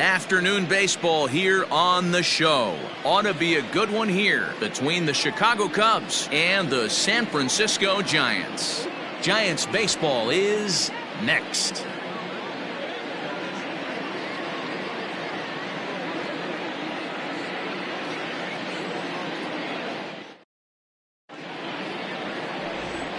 Afternoon baseball here on the show. Ought to be a good one here between the Chicago Cubs and the San Francisco Giants. Giants baseball is next.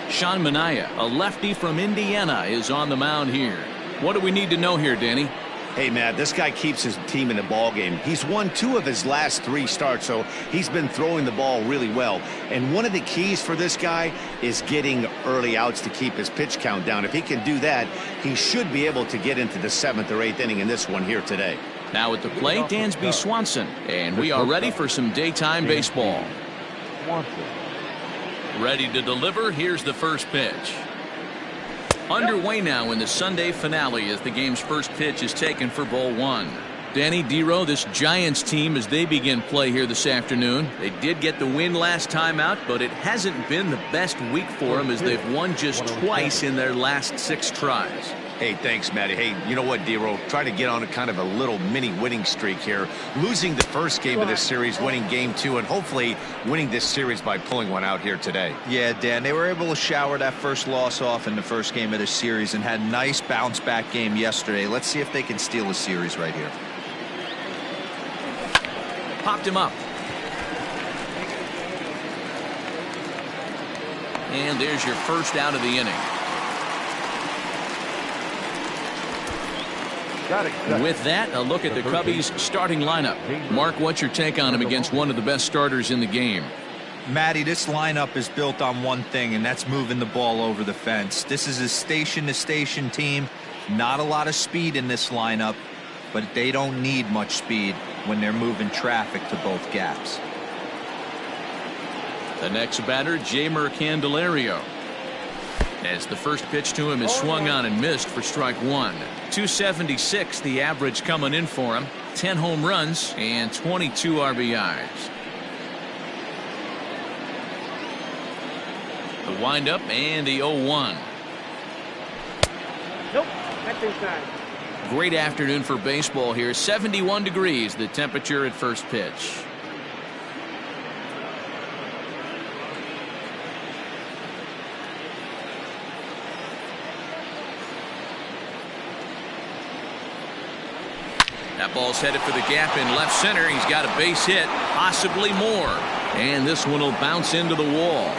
Sean Manaea, a lefty from Indiana, is on the mound here. What do we need to know here, Danny? Hey, Matt, this guy keeps his team in the ball game. He's won 2 of his last 3 starts, so he's been throwing the ball really well. And one of the keys for this guy is getting early outs to keep his pitch count down. If he can do that, he should be able to get into the 7th or 8th inning in this one here today. Now at the plate, Dansby Swanson, and we are ready for some daytime baseball. Ready to deliver. Here's the first pitch. Underway now in the Sunday finale as the game's first pitch is taken for ball 1. Danny Dero, this Giants team, as they begin play here this afternoon, they did get the win last time out, but it hasn't been the best week for them as they've won just twice in their last 6 tries. Hey, thanks, Matty. Hey, you know what, Dero? Try to get on a kind of a little mini winning streak here. Losing the first game of this series, winning game 2, and hopefully winning this series by pulling one out here today. Yeah, Dan, they were able to shower that first loss off in the first game of this series and had a nice bounce-back game yesterday. Let's see if they can steal a series right here. Popped him up. And there's your first out of the inning. With that, a look at the Cubbies starting lineup. Mark, what's your take on him against one of the best starters in the game? Matty, this lineup is built on one thing, and that's moving the ball over the fence. This is a station-to-station team. Not a lot of speed in this lineup, but they don't need much speed when they're moving traffic to both gaps. The next batter, Jeimer Candelario. As the first pitch to him is swung on and missed for strike 1. 276 the average coming in for him. 10 home runs and 22 RBIs. The windup and the 0-1. Nope, that's inside. Great afternoon for baseball here. 71 degrees the temperature at first pitch. That ball's headed for the gap in left center. He's got a base hit, possibly more. And this one will bounce into the wall.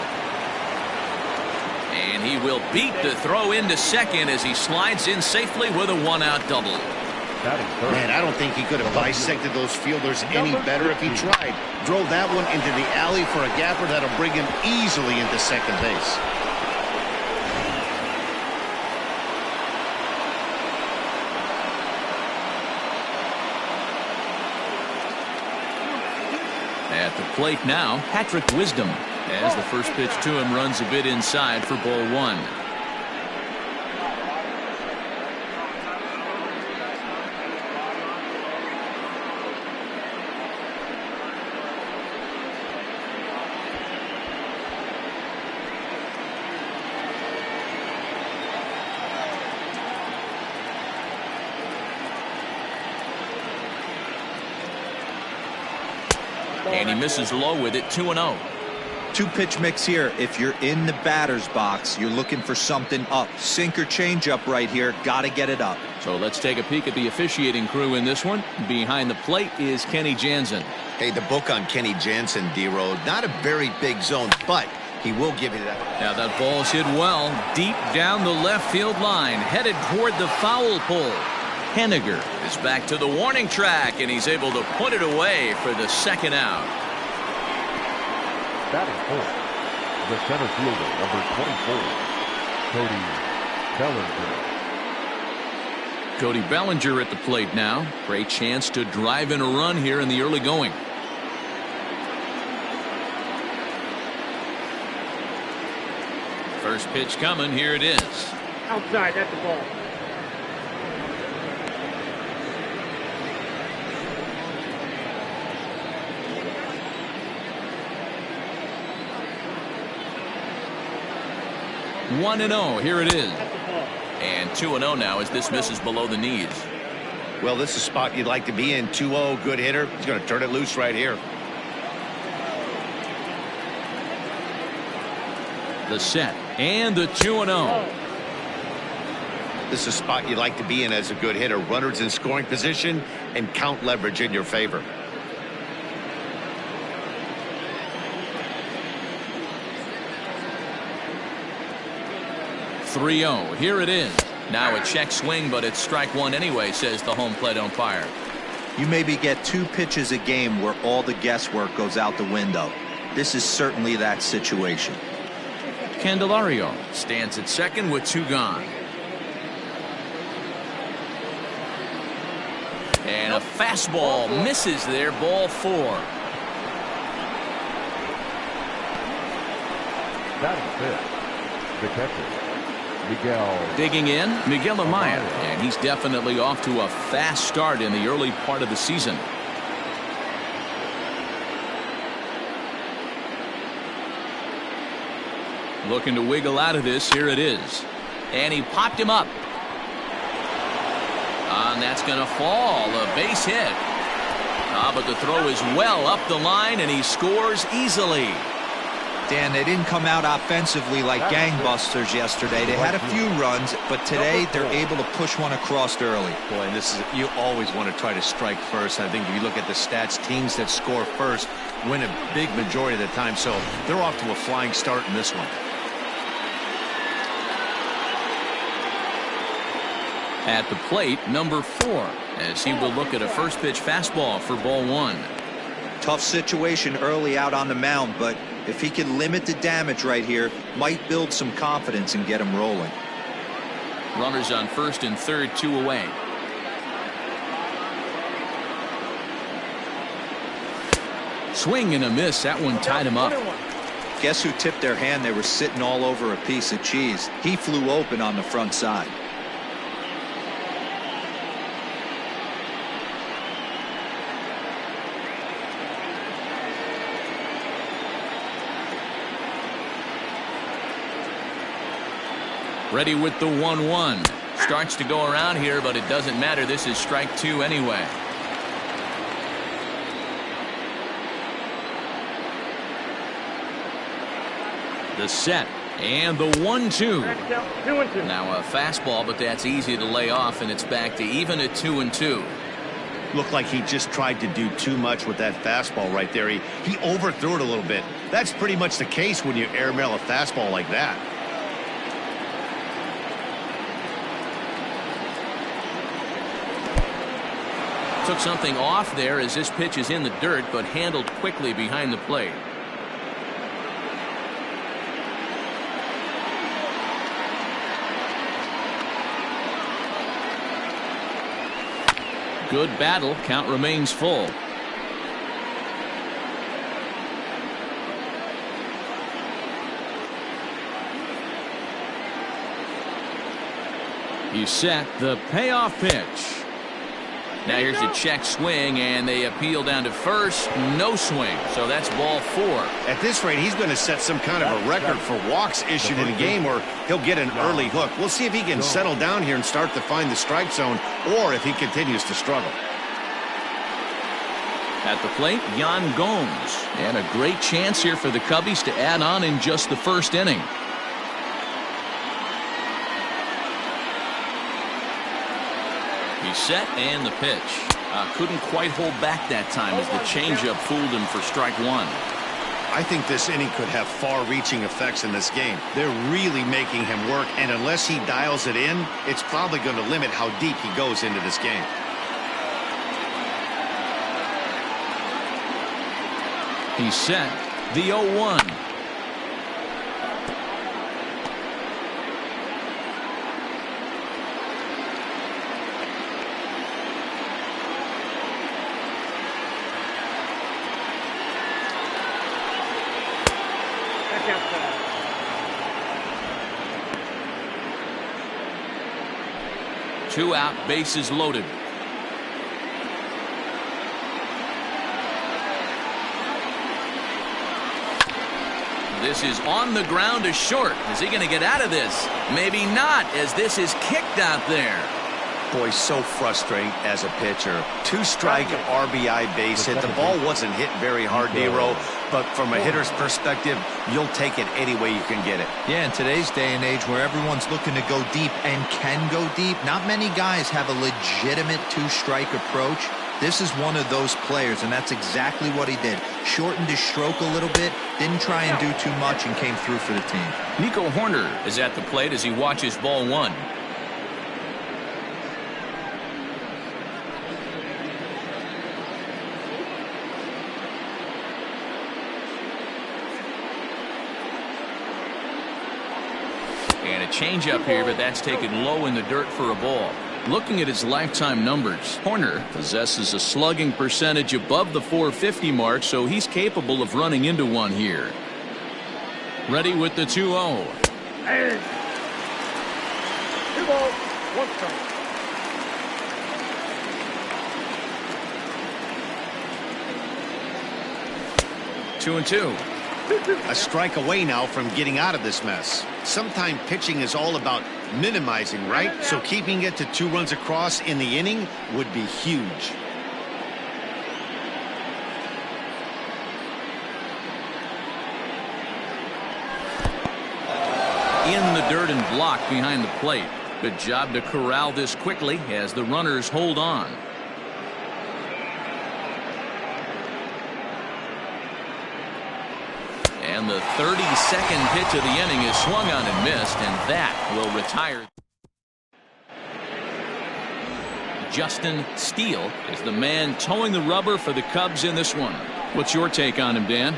And he will beat the throw into second as he slides in safely with a 1-out double. Man, I don't think he could have dissected those fielders any better if he tried. Drove that one into the alley for a gapper that'll bring him easily into second base. At the plate now, Patrick Wisdom, as the first pitch to him runs a bit inside for ball 1. And he misses low with it. 2-0. 2-pitch mix here. If you're in the batter's box, you're looking for something up. Sinker changeup right here. Got to get it up. So let's take a peek at the officiating crew in this one. Behind the plate is Kenny Jansen. Hey, the book on Kenny Jansen, D-Road. Not a very big zone, but he will give you that. Now that ball's hit well, deep down the left field line, headed toward the foul pole. Henniger is back to the warning track, and he's able to put it away for the second out. Batting fourth, the center fielder, number 24, Cody Bellinger. Cody Bellinger at the plate now. Great chance to drive in a run here in the early going. First pitch coming. Here it is. Outside, that's the ball. One and 0. Here it is. And 2-0 now as this misses below the knees. Well, this is a spot you'd like to be in. 2-0, good hitter. He's going to turn it loose right here. The set and the 2-0. This is a spot you'd like to be in as a good hitter. Runners in scoring position and count leverage in your favor. 3-0. Here it is. Now a check swing, but it's strike one anyway, says the home plate umpire. You maybe get 2 pitches a game where all the guesswork goes out the window. This is certainly that situation. Candelario stands at second with 2 gone. And a fastball misses there, ball 4. Batting fifth, the catcher, Miguel. Digging in, Miguel Manaea, and he's definitely off to a fast start in the early part of the season. Looking to wiggle out of this. Here it is. And he popped him up. And that's going to fall. A base hit. But the throw is well up the line, and he scores easily. Dan, they didn't come out offensively like gangbusters yesterday. They had a few runs, but today they're able to push one across early. Boy, and this is, you always want to try to strike first. I think if you look at the stats, teams that score first win a big majority of the time. So they're off to a flying start in this one. At the plate, number 4, as he will look at a first pitch fastball for ball 1. Tough situation early out on the mound, but if he can limit the damage right here, might build some confidence and get him rolling. Runners on first and third, 2 away. Swing and a miss. That one tied him up. Guess who tipped their hand? They were sitting all over a piece of cheese. He flew open on the front side. Ready with the 1-1. Starts to go around here, but it doesn't matter. This is strike 2 anyway. The set and the 1-2. Now a fastball, but that's easy to lay off, and it's back to even at 2-2. Looked like he just tried to do too much with that fastball right there. He overthrew it a little bit. That's pretty much the case when you airmail a fastball like that. Took something off there as this pitch is in the dirt, but handled quickly behind the plate. Good battle. Count remains full. He's set. The payoff pitch. Now here's a check swing, and they appeal down to first. No swing, so that's ball 4. At this rate, he's going to set some kind of a record for walks issued in a game, or he'll get an early hook. We'll see if he can settle down here and start to find the strike zone, or if he continues to struggle. At the plate, Yan Gomes. And a great chance here for the Cubbies to add on in just the first inning. He's set, and the pitch. Couldn't quite hold back that time as the changeup fooled him for strike 1. I think this inning could have far-reaching effects in this game. They're really making him work, and unless he dials it in, it's probably going to limit how deep he goes into this game. He's set. The 0-1. Two out, bases loaded. This is on the ground to short. Is he going to get out of this? Maybe not, as this is kicked out there. Boy, so frustrating as a pitcher. 2-strike RBI base hit. The ball wasn't hit very hard, Nero, but from a hitter's perspective, you'll take it any way you can get it. Yeah, in today's day and age where everyone's looking to go deep and can go deep, not many guys have a legitimate 2-strike approach. This is one of those players, and that's exactly what he did. Shortened his stroke a little bit, didn't try and do too much, and came through for the team. Nico Horner is at the plate as he watches ball one. And a changeup here, but that's taken low in the dirt for a ball. Looking at his lifetime numbers, Horner possesses a slugging percentage above the .450 mark, so he's capable of running into one here. Ready with the 2-0. And 2 balls, 1 strike. 2-2. A strike away now from getting out of this mess. Sometimes pitching is all about minimizing, right? So keeping it to 2 runs across in the inning would be huge. In the dirt and blocked behind the plate. Good job to corral this quickly as the runners hold on. And the 32nd pitch of the inning is swung on and missed, and that will retire. Justin Steele is the man towing the rubber for the Cubs in this one. What's your take on him, Dan?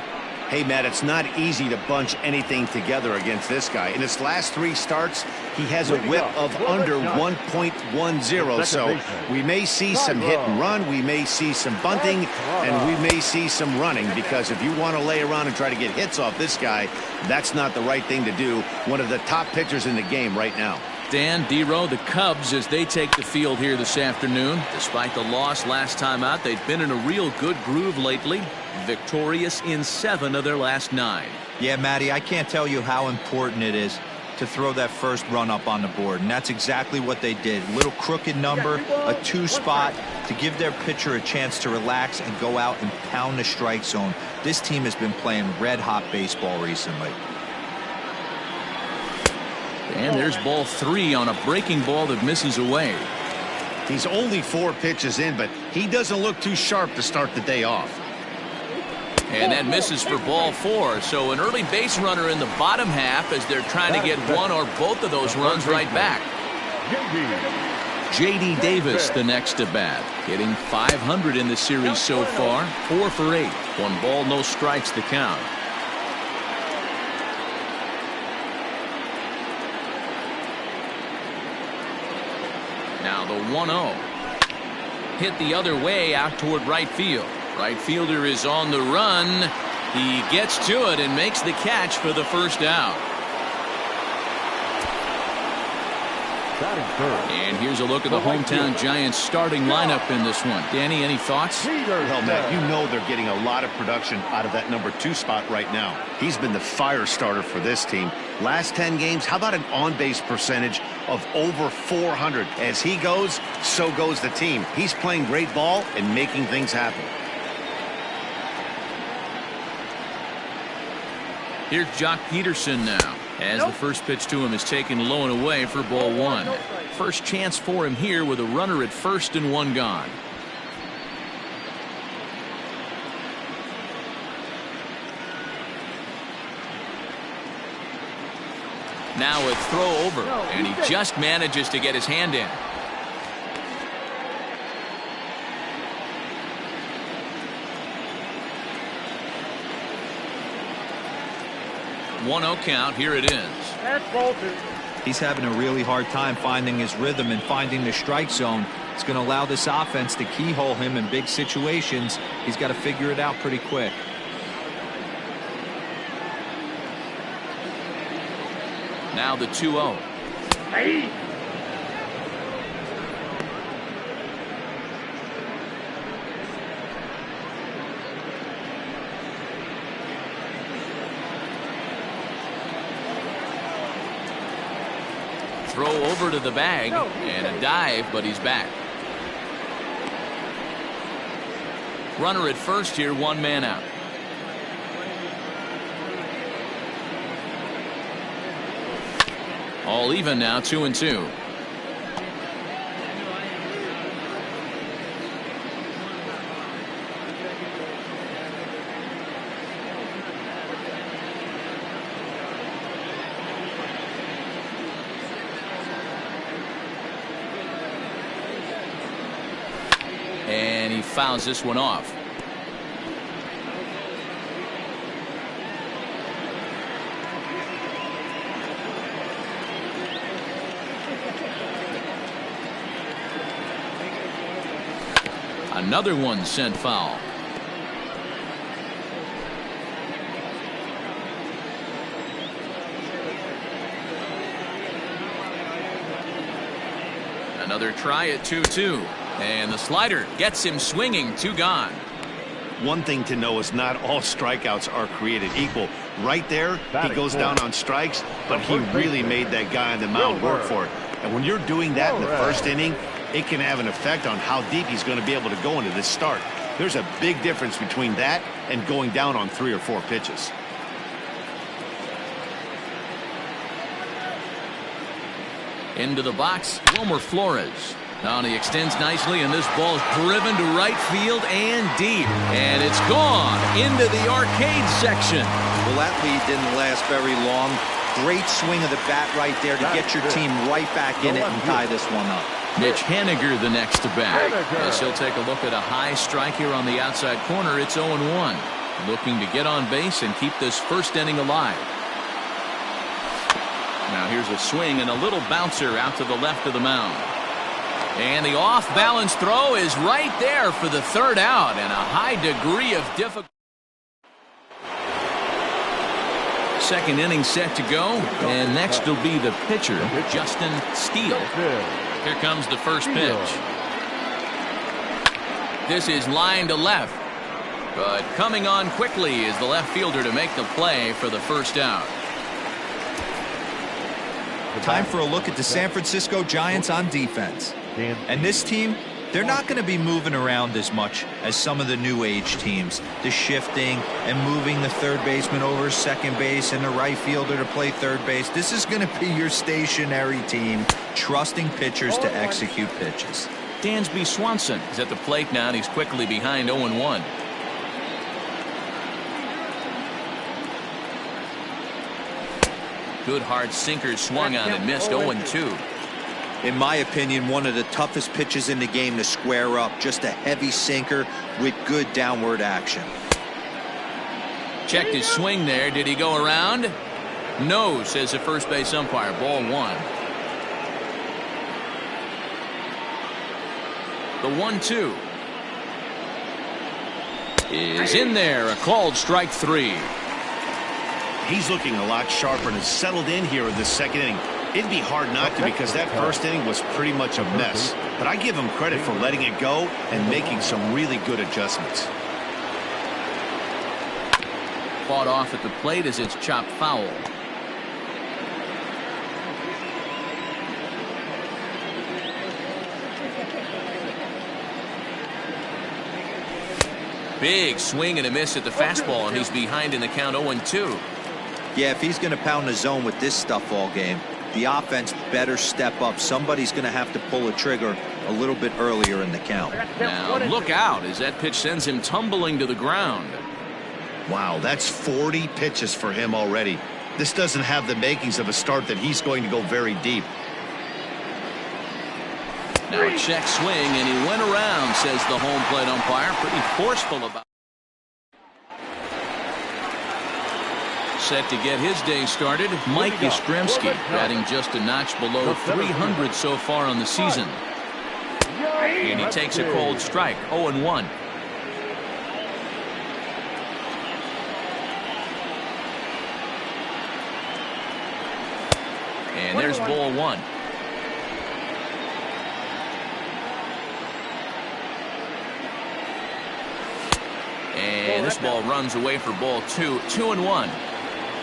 Hey, Matt, it's not easy to bunch anything together against this guy. In his last 3 starts, he has a whip of under 1.10. So we may see some hit and run, we may see some bunting, and we may see some running, because if you want to lay around and try to get hits off this guy, that's not the right thing to do. One of the top pitchers in the game right now. Dan, Dero, the Cubs, as they take the field here this afternoon. Despite the loss last time out, they've been in a real good groove lately. Victorious in 7 of their last 9. Yeah, Matty, I can't tell you how important it is to throw that first run up on the board, and that's exactly what they did. Little crooked number, a 2 spot to give their pitcher a chance to relax and go out and pound the strike zone. This team has been playing red-hot baseball recently. And there's ball 3 on a breaking ball that misses away. He's only 4 pitches in, but he doesn't look too sharp to start the day off. And that misses for ball 4. So an early base runner in the bottom half as they're trying to get one or both of those runs right back. J.D. Davis the next to bat, hitting .500 in the series so far. 4 for 8. 1 ball, no strikes the count. Now the 1-0. Hit the other way out toward right field. Right fielder is on the run. He gets to it and makes the catch for the first out. And here's a look at the hometown Giants starting lineup in this one. Danny, any thoughts? Well, Matt, you know they're getting a lot of production out of that number 2 spot right now. He's been the fire starter for this team. Last 10 games, how about an on-base percentage of over 400? As he goes, so goes the team. He's playing great ball and making things happen. Here's Jock Peterson now, as the first pitch to him is taken low and away for ball 1. First chance for him here with a runner at first and 1 gone. Now a throw over, and he just manages to get his hand in. 1-0 count. Here it is. That's ball 2. He's having a really hard time finding his rhythm and finding the strike zone. It's going to allow this offense to keyhole him in big situations. He's got to figure it out pretty quick. Now the 2-0. Hey. throw over to the bag and a dive, but he's back. Runner at first here, 1 man out. All even now, 2-2. And he fouls this one off. Another one sent foul. Another try at 2-2. And the slider gets him swinging. 2 gone. One thing to know is not all strikeouts are created equal. Right there, he goes down on strikes, but he really made that guy on the mound work for it. And when you're doing that in the first inning, it can have an effect on how deep he's going to be able to go into this start. There's a big difference between that and going down on 3 or 4 pitches. Into the box, Wilmer Flores. Now he extends nicely, and this ball is driven to right field and deep. And it's gone into the arcade section. Well, that lead didn't last very long. Great swing of the bat right there to get your team right back in it and tie this one up. Mitch Haniger the next to bat. As he'll take a look at a high strike here on the outside corner. It's 0-1. Looking to get on base and keep this first inning alive. Now here's a swing and a little bouncer out to the left of the mound. And the off-balance throw is right there for the 3rd out, and a high degree of difficulty. Second inning set to go, and next will be the pitcher, Justin Steele. Here comes the first pitch. This is line to left, but coming on quickly is the left fielder to make the play for the 1st out. Time for a look at the San Francisco Giants on defense. And this team, they're not going to be moving around as much as some of the new age teams. The shifting and moving the third baseman over second base and the right fielder to play third base. This is going to be your stationary team, trusting pitchers to execute pitches. Dansby Swanson is at the plate now, and he's quickly behind 0-1. Good hard sinker swung on and missed. 0-2. In my opinion, one of the toughest pitches in the game to square up. Just a heavy sinker with good downward action. Checked his swing there. Did he go around? No, says the first base umpire. Ball 1. The 1-2 is in there. A called strike 3. He's looking a lot sharper and has settled in here in the second inning. It'd be hard not to, because that first inning was pretty much a mess. But I give him credit for letting it go and making some really good adjustments. Fought off at the plate as it's chopped foul. Big swing and a miss at the fastball, and he's behind in the count. 0-2. Yeah, if he's going to pound the zone with this stuff all game, the offense better step up. Somebody's going to have to pull a trigger a little bit earlier in the count. Now look out as that pitch sends him tumbling to the ground. Wow, that's 40 pitches for him already. This doesn't have the makings of a start that he's going to go very deep. Now a check swing, and he went around, says the home plate umpire. Pretty forceful about it. Set to get his day started, Mike Yastrzemski, batting just a notch below 300 so far on the season. And he takes a cold strike. 0-1. And there's ball 1. And this ball runs away for ball 2. 2-1.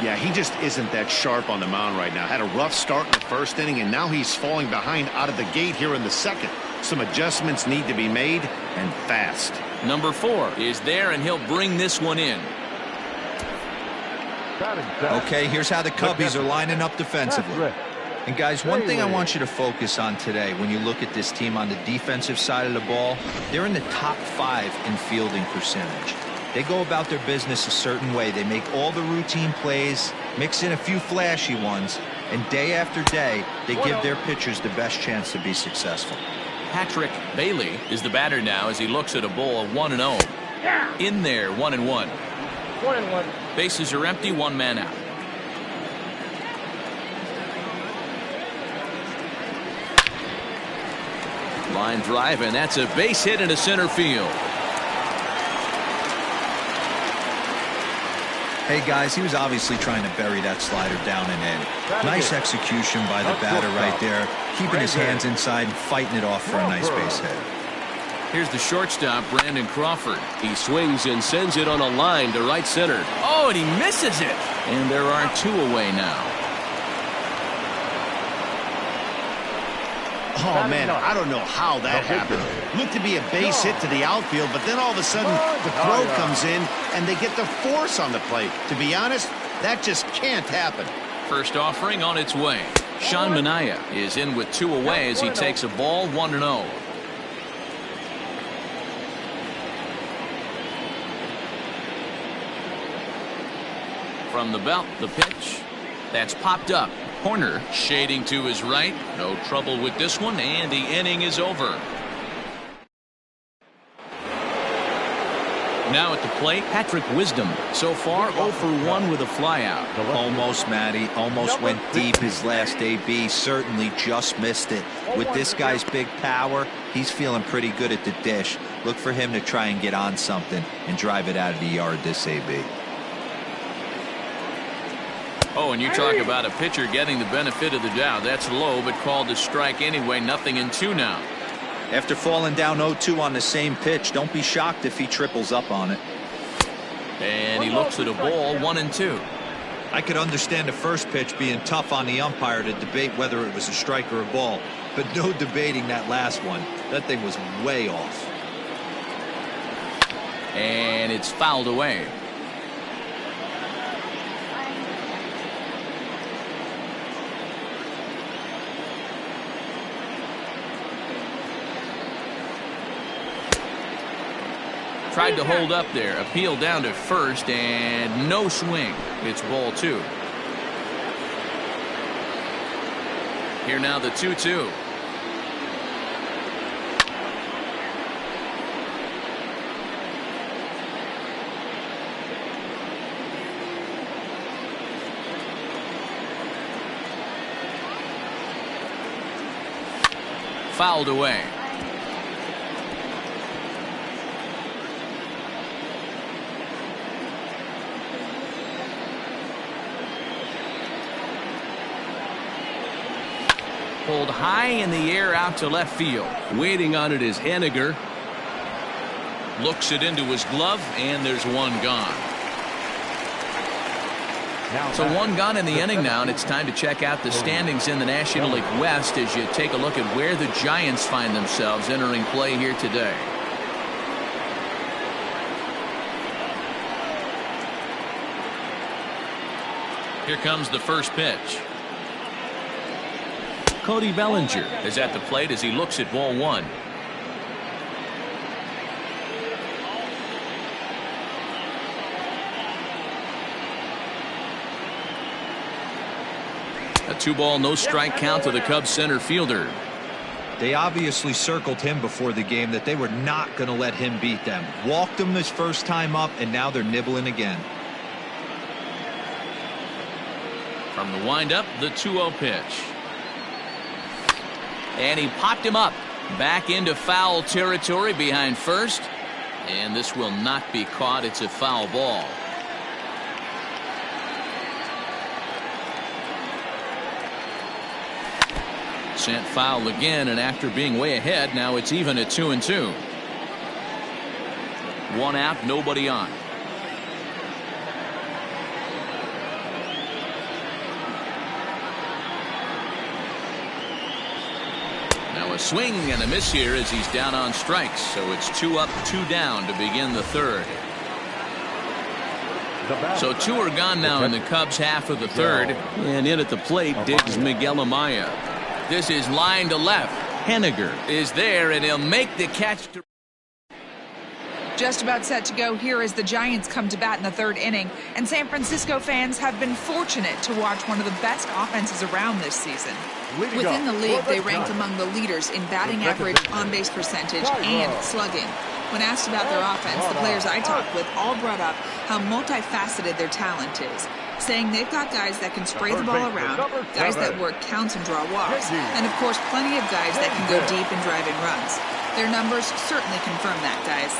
Yeah, he just isn't that sharp on the mound right now. Had a rough start in the first inning, and now he's falling behind out of the gate here in the second. Some adjustments need to be made, and fast. Number 4 is there, and he'll bring this one in. Okay, here's how the Cubbies are lining up defensively. And guys, one thing I want you to focus on today when you look at this team on the defensive side of the ball, they're in the top 5 in fielding percentage. They go about their business a certain way. They make all the routine plays, mix in a few flashy ones, and day after day, they give their pitchers the best chance to be successful. Patrick Bailey is the batter now as he looks at a ball 1-0. In there, 1-1. 1-1. Bases are empty, 1 man out. Line drive, and that's a base hit into center field. Hey guys, he was obviously trying to bury that slider down and in. Nice execution by the batter right there, keeping his hands inside and fighting it off for a nice base hit. Here's the shortstop, Brandon Crawford. He swings and sends it on a line to right center. Oh, and he misses it. And there are 2 away now. Oh, man, I don't know how that happened. Looked to be a base hit to the outfield, but then all of a sudden the throw comes in and they get the force on the plate. To be honest, that just can't happen. First offering on its way. Sean Manaea is in with 2 away as he takes a ball 1-0. From the belt, the pitch. That's popped up. Corner shading to his right. No trouble with this one, and the inning is over. Now at the plate, Patrick Wisdom. So far, 0 for 1 with a flyout. Almost, Matty. Almost went deep his last AB. Certainly just missed it. With this guy's big power, he's feeling pretty good at the dish. Look for him to try and get on something and drive it out of the yard this AB. Oh, and you talk about a pitcher getting the benefit of the doubt. That's low, but called a strike anyway. 0-2 now. After falling down 0-2 on the same pitch, don't be shocked if he triples up on it. And he looks at a ball, 1-2. I could understand the first pitch being tough on the umpire to debate whether it was a strike or a ball, but no debating that last one. That thing was way off. And it's fouled away. Tried to hold up there. Appeal down to first, and no swing. It's ball 2. Here now the 2-2. Fouled away. Pulled high in the air out to left field. Waiting on it is Henniger. Looks it into his glove, and there's 1 gone. So 1 gone in the inning now, and it's time to check out the standings in the National League West as you take a look at where the Giants find themselves entering play here today. Here comes the first pitch. Cody Bellinger is at the plate as he looks at ball 1. A 2-ball, no strike count to the Cubs center fielder. They obviously circled him before the game that they were not going to let him beat them. Walked him his first time up, and now they're nibbling again. From the windup, the 2-0 pitch. And he popped him up. Back into foul territory behind first. And this will not be caught. It's a foul ball. Sent foul again, and after being way ahead, now it's even at 2-2. 1 out, nobody on. Now a swing and a miss here as he's down on strikes. So it's 2 up, 2 down to begin the third. So 2 are gone now in the Cubs half of the third. And in at the plate digs Miguel Amaya. This is line to left. Henniger is there, and he'll make the catch. Just about set to go here as the Giants come to bat in the third inning. And San Francisco fans have been fortunate to watch one of the best offenses around this season. Within the league, they ranked among the leaders in batting average, on-base percentage, and slugging. When asked about their offense, the players I talked with all brought up how multifaceted their talent is, saying they've got guys that can spray the ball around, guys that work counts and draw walks, and of course plenty of guys that can go deep and drive in runs. Their numbers certainly confirm that, guys.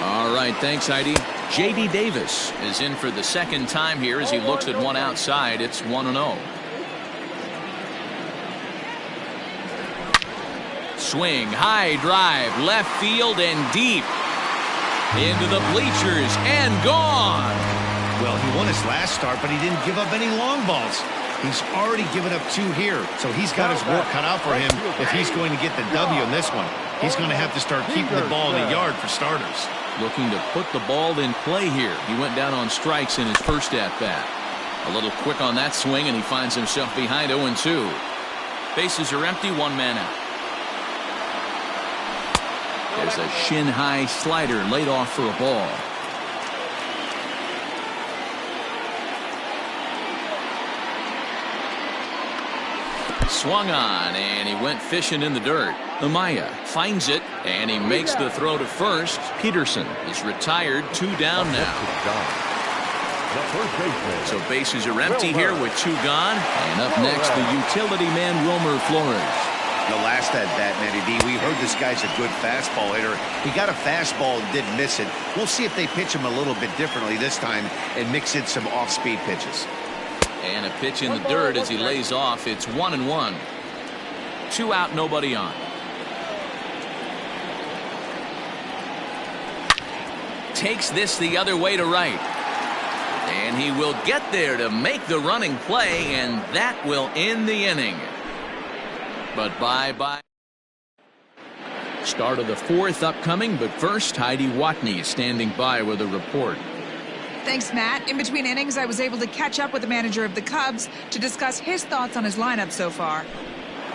All right, thanks, Heidi. J.D. Davis is in for the second time here as he looks at one outside. It's 1-0. Swing, high drive, left field and deep. Into the bleachers and gone. Well, he won his last start, but he didn't give up any long balls. He's already given up 2 here, so he's got his work cut out for him if he's going to get the W in this one. He's going to have to start keeping the ball in the yard for starters. Looking to put the ball in play here. He went down on strikes in his first at-bat. A little quick on that swing, and he finds himself behind 0-2. Bases are empty, 1 man out. There's a shin-high slider laid off for a ball. Swung on, and he went fishing in the dirt. Amaya finds it, and he makes the throw to first. Peterson is retired, 2 down now. So bases are empty here with 2 gone. And up next, the utility man, Wilmer Flores. The last at-bat, Matty D, we heard this guy's a good fastball hitter. He got a fastball and did miss it. We'll see if they pitch him a little bit differently this time and mix in some off-speed pitches. And a pitch in the dirt as he lays off. It's 1-1. 2 out, nobody on. Takes this the other way to right. And he will get there to make the running play, and that will end the inning. But bye-bye. Start of the 4th upcoming, but first, Heidi Watney standing by with a report. Thanks, Matt. In between innings, I was able to catch up with the manager of the Cubs to discuss his thoughts on his lineup so far.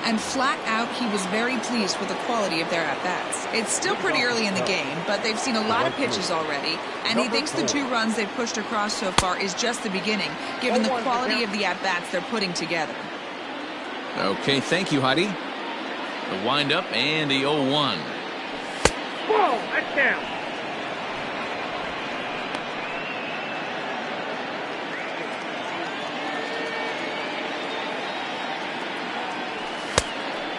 And flat out, he was very pleased with the quality of their at-bats. It's still pretty early in the game, but they've seen a lot of pitches already, and he thinks the 2 runs they've pushed across so far is just the beginning, given the quality of the at-bats they're putting together. Okay, thank you, Heidi. The windup and the 0-1. Whoa, that's down.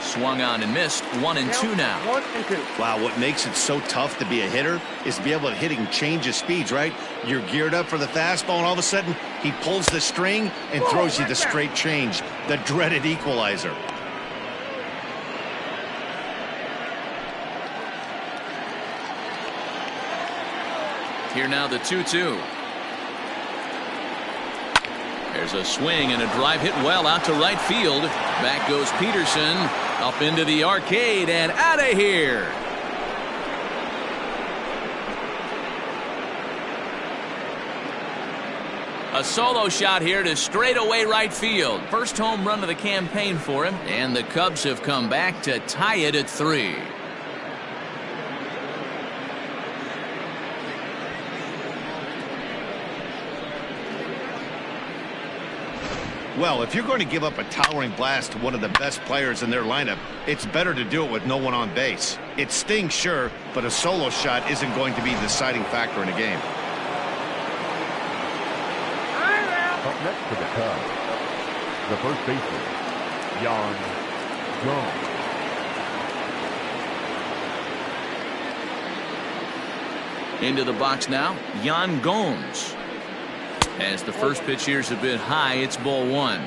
Swung on and missed. 1-2 now. 1-2. Wow, what makes it so tough to be a hitter is to be able to hitting change of speeds, right? You're geared up for the fastball, and all of a sudden, he pulls the string and throws you the straight change, the dreaded equalizer. Here now the 2-2. There's a swing and a drive hit well out to right field. Back goes Peterson. Up into the arcade and out of here. A solo shot here to straightaway right field. First home run of the campaign for him. And the Cubs have come back to tie it at 3. Well, if you're going to give up a towering blast to one of the best players in their lineup, it's better to do it with no one on base. It stings, sure, but a solo shot isn't going to be the deciding factor in a game. Up next to the Cubs, the first baseman, Yan Gomes. Into the box now, Yan Gomes. As the first pitch here's a bit high, it's ball 1.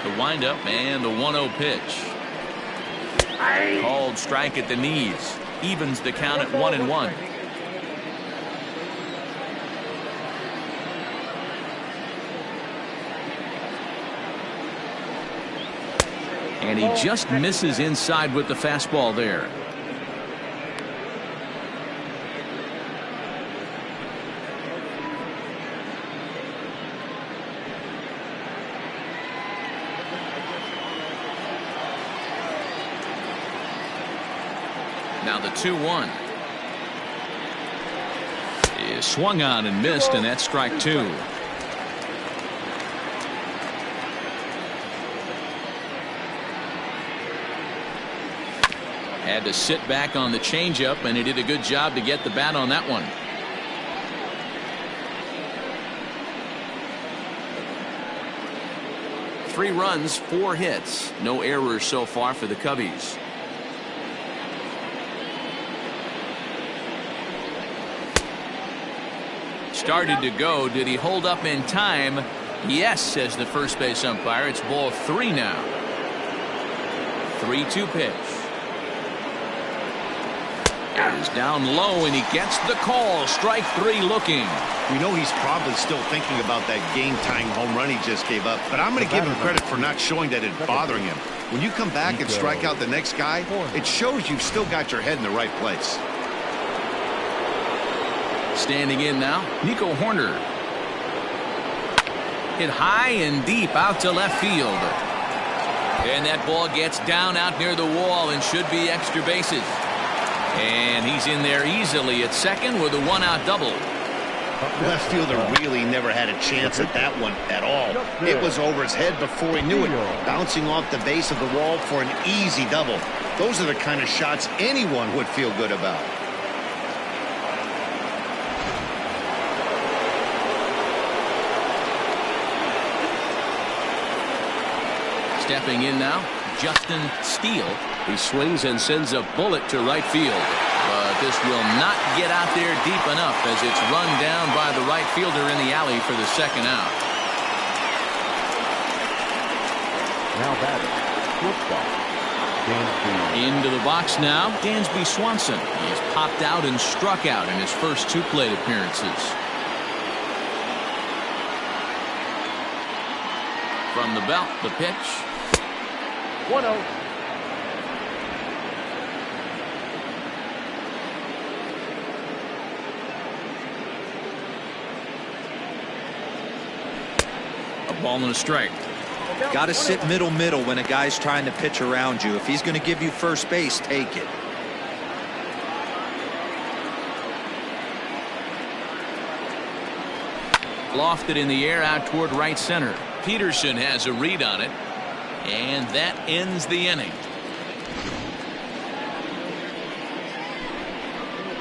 The windup and the 1-0 pitch. Called strike at the knees. Evens the count at 1-1. And he just misses inside with the fastball there. Now the 2-1 is swung on and missed, and that's strike 2. Had to sit back on the changeup, and he did a good job to get the bat on that one. Three runs, 4 hits, no errors so far for the Cubbies. Started to go. Did he hold up in time? Yes, says the first base umpire. It's ball 3 now. 3-2 pitch. Is down low, and he gets the call. Strike 3 looking. We know he's probably still thinking about that game-tying home run he just gave up, but I'm going to give him credit for not showing that it's bothering him. When you come back and strike out the next guy, it shows you've still got your head in the right place. Standing in now, Nico Horner. Hit high and deep out to left field. And that ball gets down out near the wall and should be extra bases. And he's in there easily at second with a 1-out double. Left fielder really never had a chance at that one at all. It was over his head before he knew it, bouncing off the base of the wall for an easy double. Those are the kind of shots anyone would feel good about. Stepping in now, Justin Steele. He swings and sends a bullet to right field. But this will not get out there deep enough as it's run down by the right fielder in the alley for the second out. Now batting, shortstop, Dansby. Into the box now, Dansby Swanson. He's popped out and struck out in his first 2 plate appearances. From the belt, the pitch. 1-0. A ball and a strike. Got to sit middle when a guy's trying to pitch around you. If he's going to give you first base, take it. Lofted in the air out toward right center. Peterson has a read on it, and that ends the inning.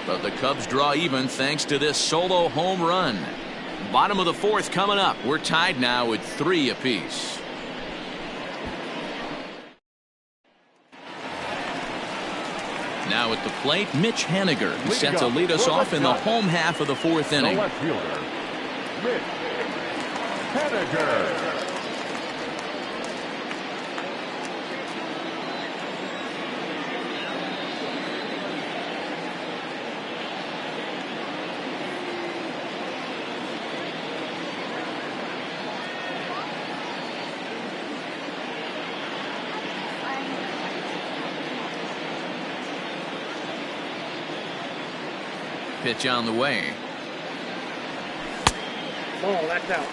But the Cubs draw even thanks to this solo home run. Bottom of the 4th coming up. We're tied now with 3 apiece. Now at the plate, Mitch Haniger set to lead us off in the home half of the 4th inning. Left fielder, Mitch Haniger. Pitch on the way. Ball, that's out.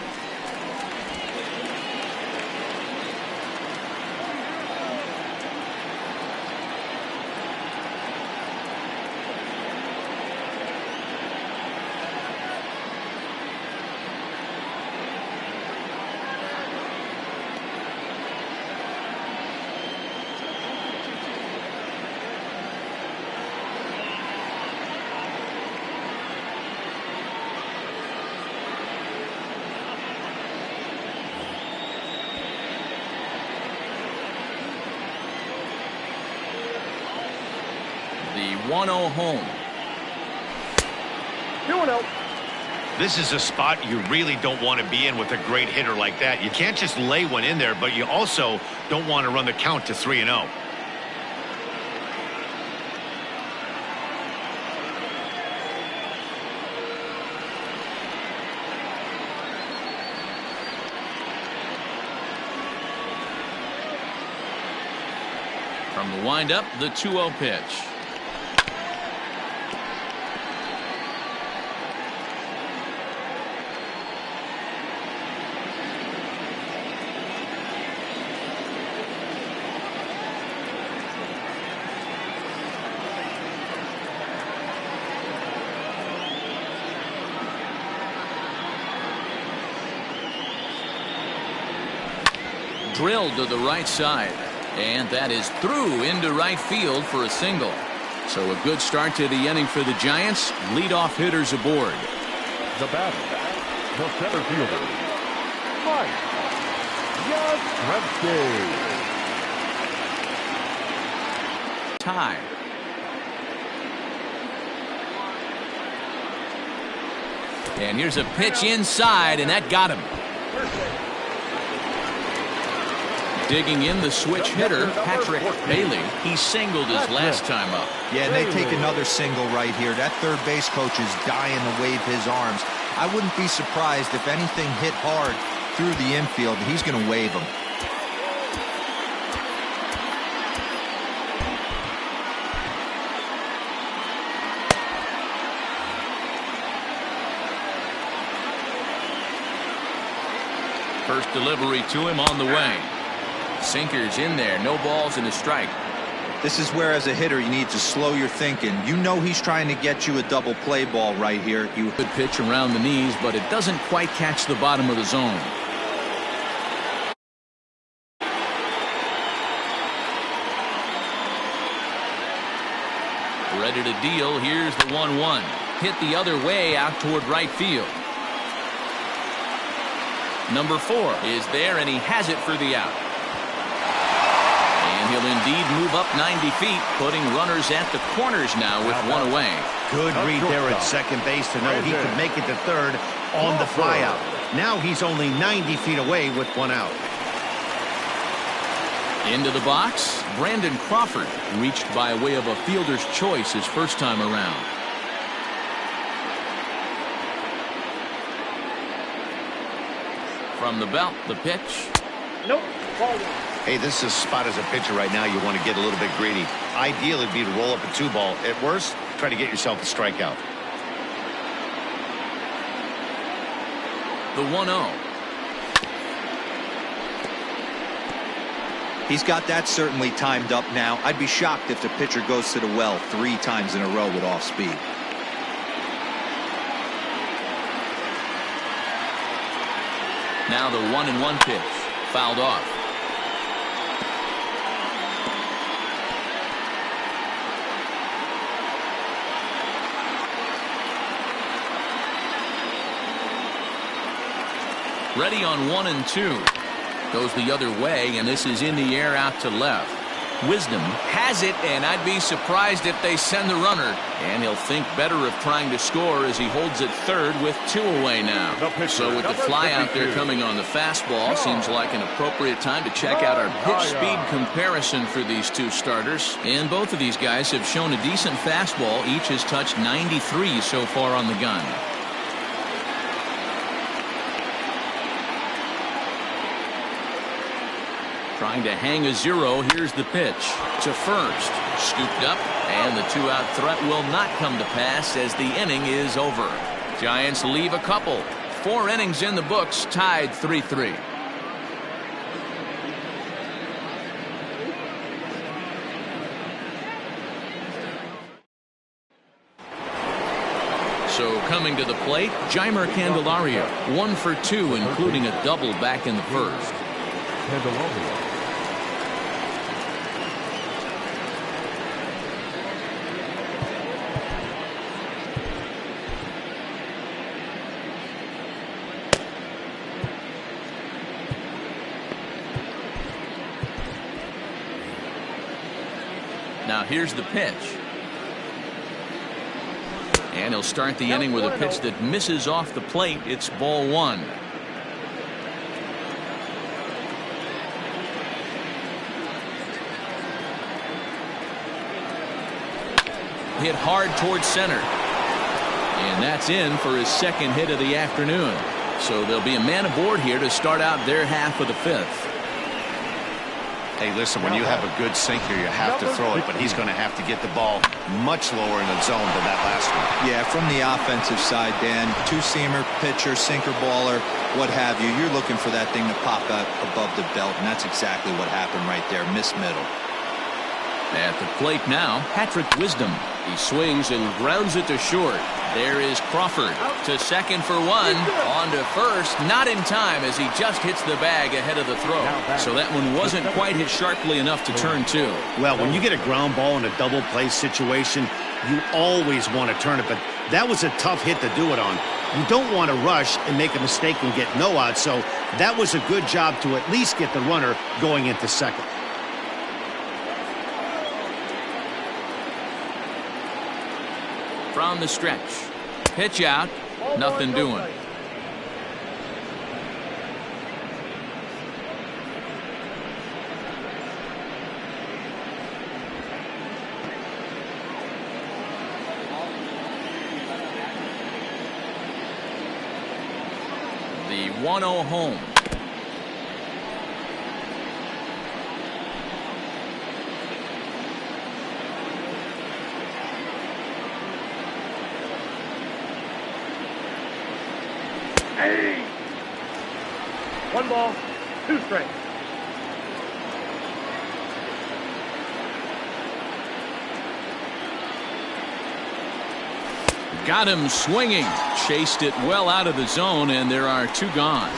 The 1-0 home. 2-0. This is a spot you really don't want to be in with a great hitter like that. You can't just lay one in there, but you also don't want to run the count to 3-0. From the windup, the 2-0 pitch. Drilled to the right side. And that is through into right field for a single. So a good start to the inning for the Giants. Leadoff hitters aboard. The batter, the center fielder, Mike Yastrzemski. Tie. And here's a pitch inside, and that got him. Digging in the switch hitter, Patrick Bailey. He singled his last time up. Yeah, and they take another single right here. That third base coach is dying to wave his arms. I wouldn't be surprised if anything hit hard through the infield. He's going to wave them. First delivery to him on the way. Sinkers in there, no balls and a strike. This is where, as a hitter, you need to slow your thinking. You know he's trying to get you a double play ball right here. Good pitch around the knees, but it doesn't quite catch the bottom of the zone. Ready to deal. Here's the 1-1. Hit the other way out toward right field. Number 4 is there, and he has it for the out. And he'll indeed move up 90 feet, putting runners at the corners now with one away. Good read there at second base to know he could make it to third on the flyout. Now he's only 90 feet away with one out. Into the box, Brandon Crawford reached by way of a fielder's choice his first time around. From the belt, the pitch. Nope. Ball 1. Hey, this is a spot as a pitcher right now you want to get a little bit greedy. Ideal would be to roll up a 2-ball. At worst, try to get yourself a strikeout. The 1-0. He's got that certainly timed up now. I'd be shocked if the pitcher goes to the well 3 times in a row with off speed. Now the 1-1 pitch. Fouled off. Ready on 1 and 2. Goes the other way, and this is in the air out to left. Wisdom has it, and I'd be surprised if they send the runner. And he'll think better of trying to score as he holds it third with 2 away now. So with the fly out there coming on the fastball, seems like an appropriate time to check out our pitch speed comparison for these 2 starters. And both of these guys have shown a decent fastball. Each has touched 93 so far on the gun. Trying to hang a 0. Here's the pitch to first. Scooped up, and the 2-out threat will not come to pass as the inning is over. Giants leave a couple. 4 innings in the books, tied 3-3. So coming to the plate, Jeimer Candelario, 1 for 2, including a double back in the first. Candelario. Now here's the pitch. And he'll start the inning with a pitch that misses off the plate. It's ball 1. Hit hard towards center. And that's in for his second hit of the afternoon. So there'll be a man aboard here to start out their half of the 5th. Hey, listen, when you have a good sinker, you have to throw it, but he's going to have to get the ball much lower in the zone than that last one. Yeah, from the offensive side, Dan, two-seamer, pitcher, sinker baller, what have you, you're looking for that thing to pop up above the belt, and that's exactly what happened right there, miss middle. At the plate now, Patrick Wisdom. He swings and grounds it to short. There is Crawford to second for one. On to first, not in time as he just hits the bag ahead of the throw. So that one wasn't quite hit sharply enough to turn two. Well, when you get a ground ball in a double play situation, you always want to turn it, but that was a tough hit to do it on. You don't want to rush and make a mistake and get no out, so that was a good job to at least get the runner going into second. From the stretch. Pitch out. Nothing doing. The 1-0 home. Hey! 1 ball, 2 strikes. Got him swinging. Chased it well out of the zone, and there are 2 gone.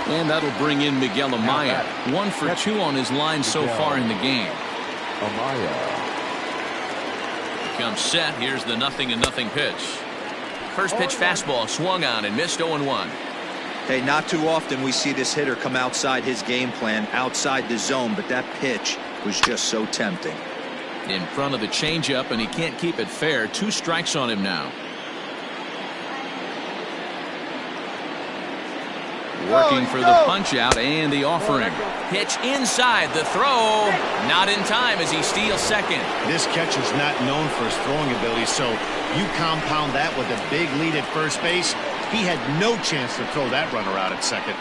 And that'll bring in Miguel Amaya. 1 for 2 on his line so far in the game. Amaya. Comes set. Here's the 0-0 pitch. First pitch fastball swung on and missed 0-1. Hey, not too often we see this hitter come outside his game plan, outside the zone, but that pitch was just so tempting. In front of the changeup, and he can't keep it fair. 2 strikes on him now. Working for the punch out and the offering. Pitch inside the throw. Not in time as he steals second. This catcher's not known for his throwing ability, so you compound that with a big lead at first base. He had no chance to throw that runner out at second.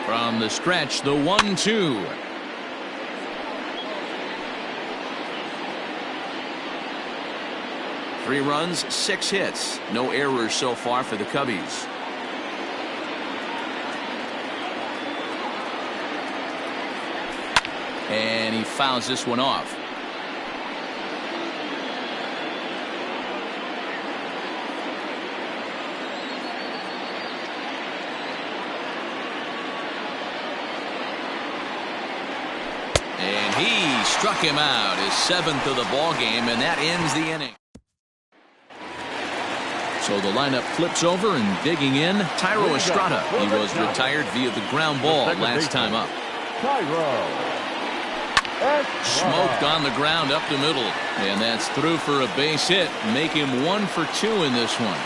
From the stretch, the 1-2. Three runs, 6 hits. No errors so far for the Cubbies. And he fouls this one off. And he struck him out, his 7th of the ball game, and that ends the inning. So the lineup flips over, and digging in, Thairo Estrada. He was retired via the ground ball last time up. Smoked on the ground up the middle, and that's through for a base hit. Make him 1 for 2 in this one.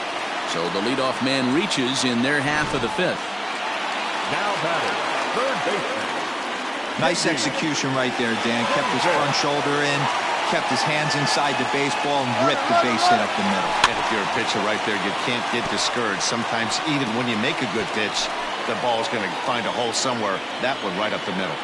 So the leadoff man reaches in their half of the 5th. Now batting, third baseman. Nice execution right there, Dan. Kept his front shoulder in, kept his hands inside the baseball, and ripped the base hit up the middle. And if you're a pitcher right there, you can't get discouraged. Sometimes even when you make a good pitch, the ball's going to find a hole somewhere. That one right up the middle.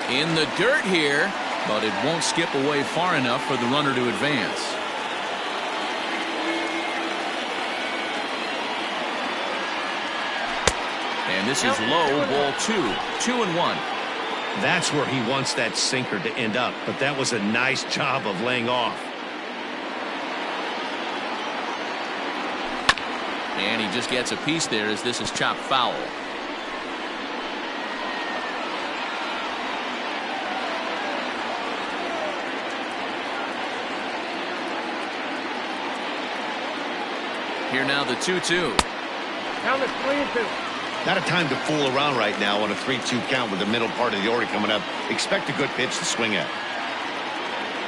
In the dirt here, but it won't skip away far enough for the runner to advance. And this is low, ball 2. 2-1. That's where he wants that sinker to end up, but that was a nice job of laying off. And he just gets a piece there as this is chopped foul. Here now the 2-2. Count is 3-2. Not a time to fool around right now on a 3-2 count with the middle part of the order coming up. Expect a good pitch to swing at.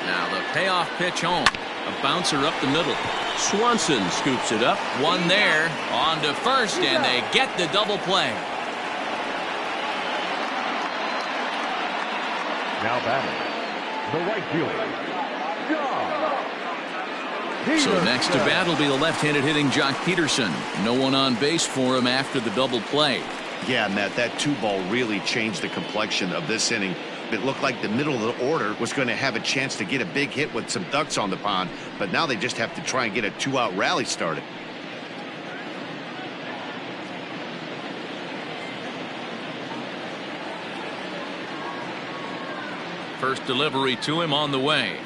Now the payoff pitch home. A bouncer up the middle. Swanson scoops it up. One there. On to first, and they get the double play. Now batting, the right fielder, So next to bat will be the left-handed hitting Jock Peterson. No one on base for him after the double play. Yeah, Matt, that 2-ball really changed the complexion of this inning. It looked like the middle of the order was going to have a chance to get a big hit with some ducks on the pond, but now they just have to try and get a 2-out rally started. First delivery to him on the way.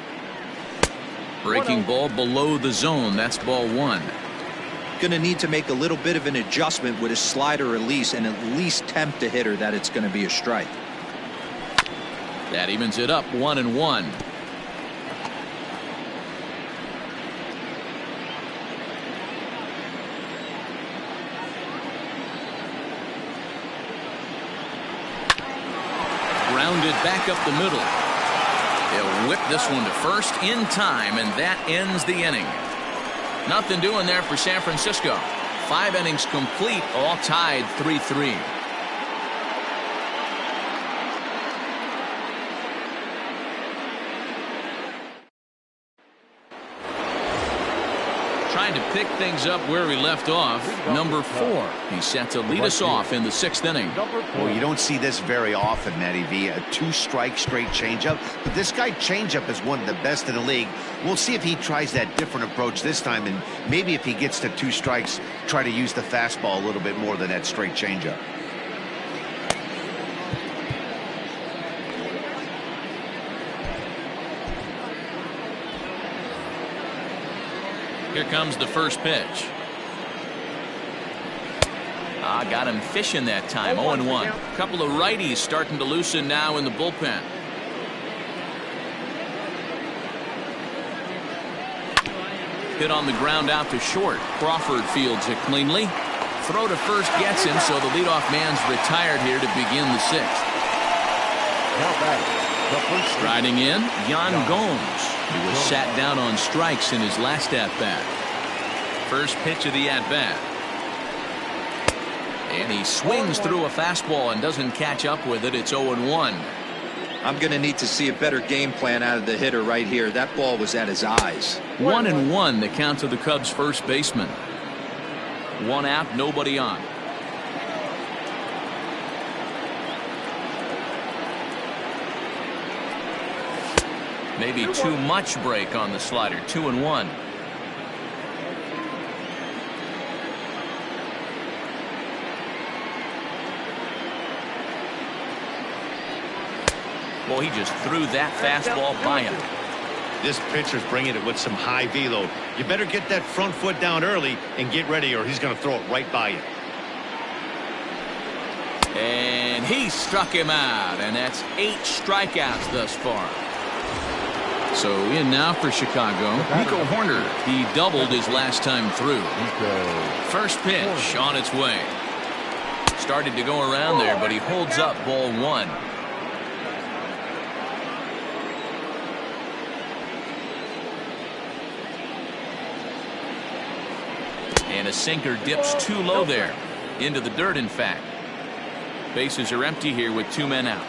Breaking ball below the zone. That's ball 1. Going to need to make a little bit of an adjustment with his slider release and at least tempt the hitter that it's going to be a strike. That evens it up 1-1. Grounded back up the middle. They'll whip this one to first in time, and that ends the inning. Nothing doing there for San Francisco. 5 innings complete, all tied 3-3. Trying to pick things up where we left off. Number 4. He's set to lead us off in the 6th inning. Well, you don't see this very often, Matty V. A 2-strike straight changeup. But this guy changeup is one of the best in the league. We'll see if he tries that different approach this time. And maybe if he gets to 2 strikes, try to use the fastball a little bit more than that straight changeup. Here comes the first pitch. Got him fishing that time. 0-1. Couple of righties starting to loosen now in the bullpen. Hit on the ground out to short. Crawford fields it cleanly. Throw to first gets him, so the leadoff man's retired here to begin the 6th. Striding in, Yan Gomes. He was sat down on strikes in his last at-bat. First pitch of the at-bat. And he swings through a fastball and doesn't catch up with it. It's 0-1. I'm going to need to see a better game plan out of the hitter right here. That ball was at his eyes. 1-1 the count to the Cubs first baseman. 1 out, nobody on. Maybe too much break on the slider. 2-1. Well, he just threw that fastball by him. This pitcher's bringing it with some high velo. You better get that front foot down early and get ready, or he's going to throw it right by you. And he struck him out, and that's 8 strikeouts thus far. So in now for Chicago, Nico Horner. He doubled his last time through. First pitch on its way. Started to go around there, but he holds up ball 1. And a sinker dips too low there. Into the dirt, in fact. Bases are empty here with 2 men out.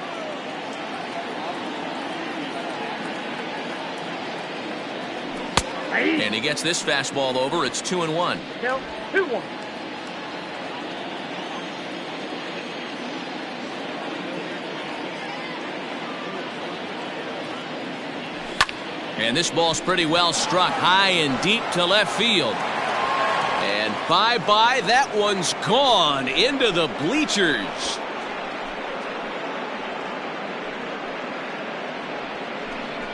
And he gets this fastball over. It's 2-1. Count 2-1. And this ball's pretty well struck high and deep to left field. And bye-bye, that one's gone into the bleachers.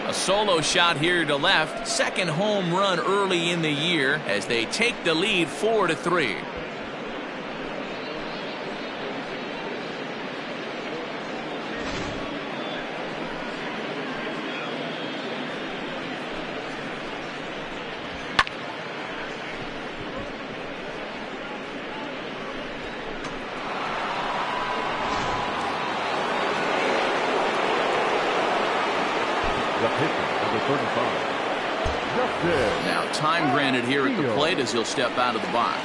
A solo shot here to left. Second home run early in the year as they take the lead 4-3. The pitcher, number 35, Justin. Now time granted here at the plate as he'll step out of the box.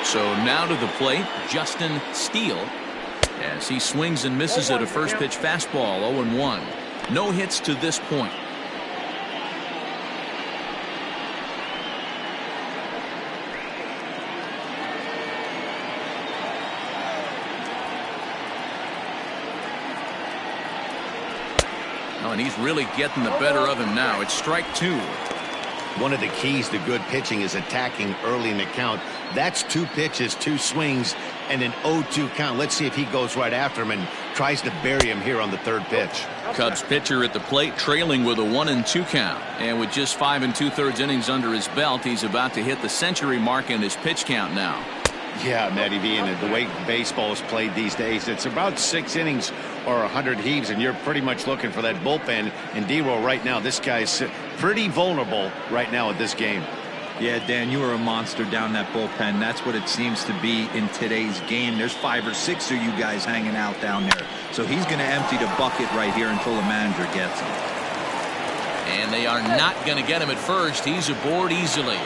So now to the plate, Justin Steele, as he swings and misses at a first pitch fastball. 0-1. No hits to this point. Oh, and he's really getting the better of him now. It's strike 2. One of the keys to good pitching is attacking early in the count. That's 2 pitches, 2 swings, and an 0-2 count. Let's see if he goes right after him and tries to bury him here on the 3rd pitch. Cubs pitcher at the plate trailing with a 1-2 count. And with just 5 2/3 innings under his belt, he's about to hit the century mark in his pitch count now. Yeah, Matty V, and the way baseball is played these days, it's about 6 innings or 100 heaves, and you're pretty much looking for that bullpen. And D-Roll right now, this guy's pretty vulnerable right now at this game. Yeah, Dan, you were a monster down that bullpen. That's what it seems to be in today's game. There's 5 or 6 of you guys hanging out down there. So he's going to empty the bucket right here until the manager gets him. And they are not going to get him at first. He's aboard easily.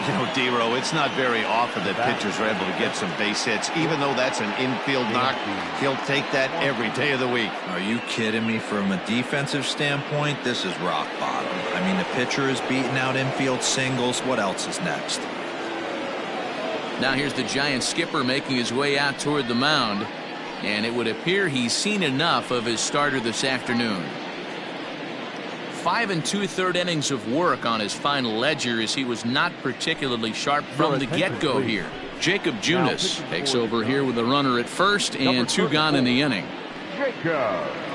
You know, D-Roll, it's not very often that pitchers are able to get some base hits. Even though that's an infield knock, he'll take that every day of the week. Are you kidding me? From a defensive standpoint, this is rock bottom. I mean, the pitcher is beating out infield singles. What else is next? Now here's the Giants skipper making his way out toward the mound. And it would appear he's seen enough of his starter this afternoon. 5 2/3 innings of work on his final ledger, as he was not particularly sharp from the get-go here. Jacob Junis takes over here with a runner at first and 2 gone in the inning. Jacob Junis.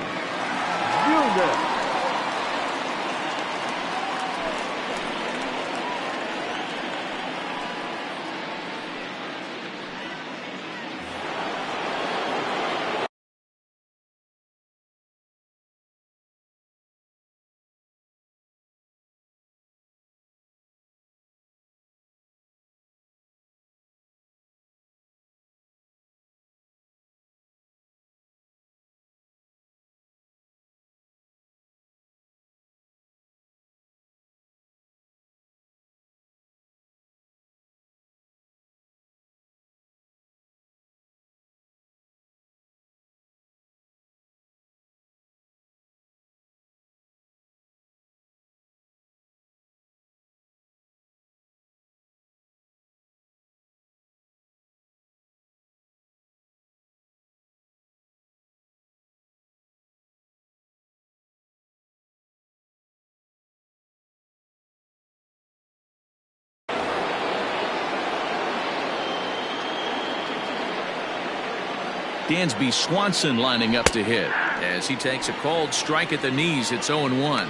Dansby Swanson lining up to hit as he takes a cold strike at the knees. It's 0-1.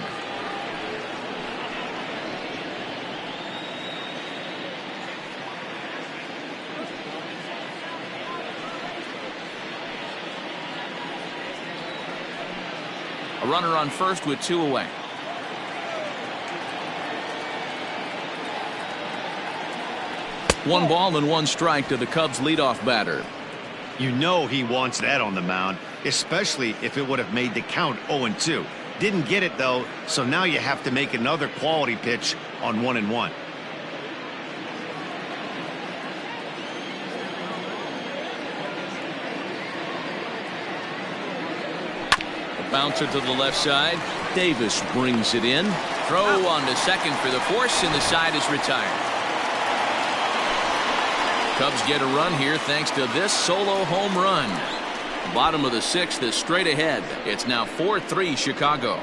A runner on first with 2 away. One ball and 1 strike to the Cubs leadoff batter. You know he wants that on the mound, especially if it would have made the count 0-2. Didn't get it, though, so now you have to make another quality pitch on 1-1. A bouncer to the left side. Davis brings it in. Throw on to second for the force, and the side is retired. Cubs get a run here thanks to this solo home run. Bottom of the 6th is straight ahead. It's now 4-3 Chicago.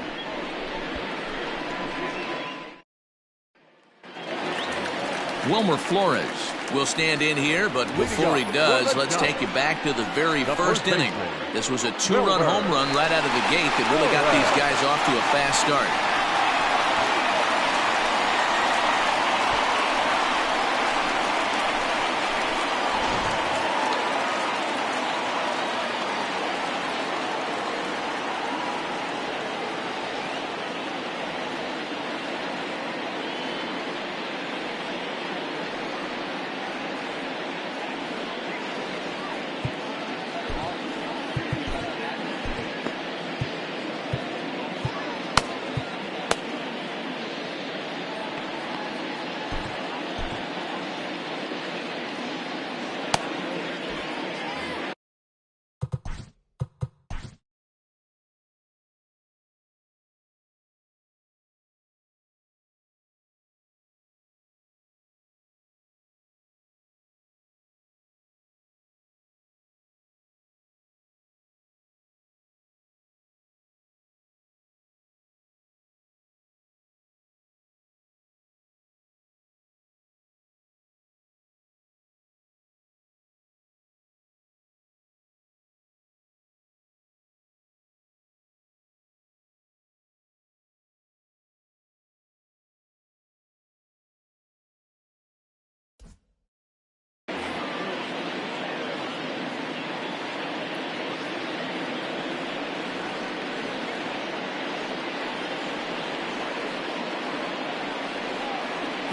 Wilmer Flores will stand in here, but before he does, let's take you back to the very first inning. This was a 2-run home run right out of the gate that really got these guys off to a fast start.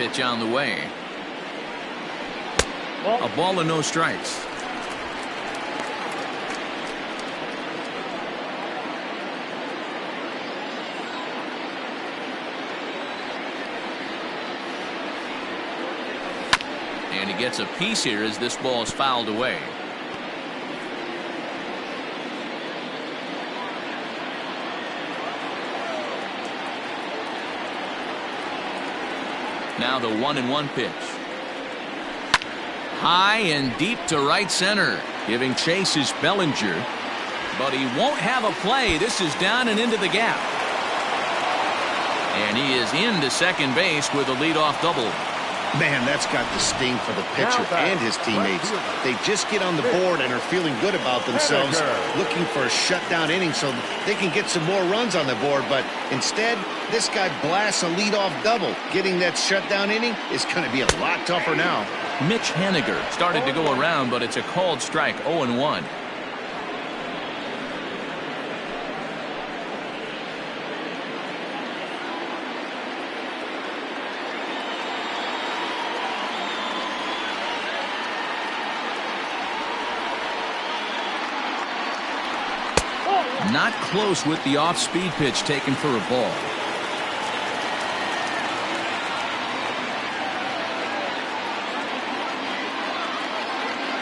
pitch on the way. A ball and no strikes. And he gets a piece here as this ball is fouled away. Now the 1-1 pitch. High and deep to right center. Giving chase is Bellinger. But he won't have a play. This is down and into the gap. And he is into second base with a leadoff double. Man, that's got the sting for the pitcher and his teammates. They just get on the board and are feeling good about themselves, looking for a shutdown inning so they can get some more runs on the board. But instead, this guy blasts a leadoff double. Getting that shutdown inning is going to be a lot tougher now. Mitch Haniger started to go around, but it's a called strike, 0-1. Not close with the off-speed pitch taken for a ball.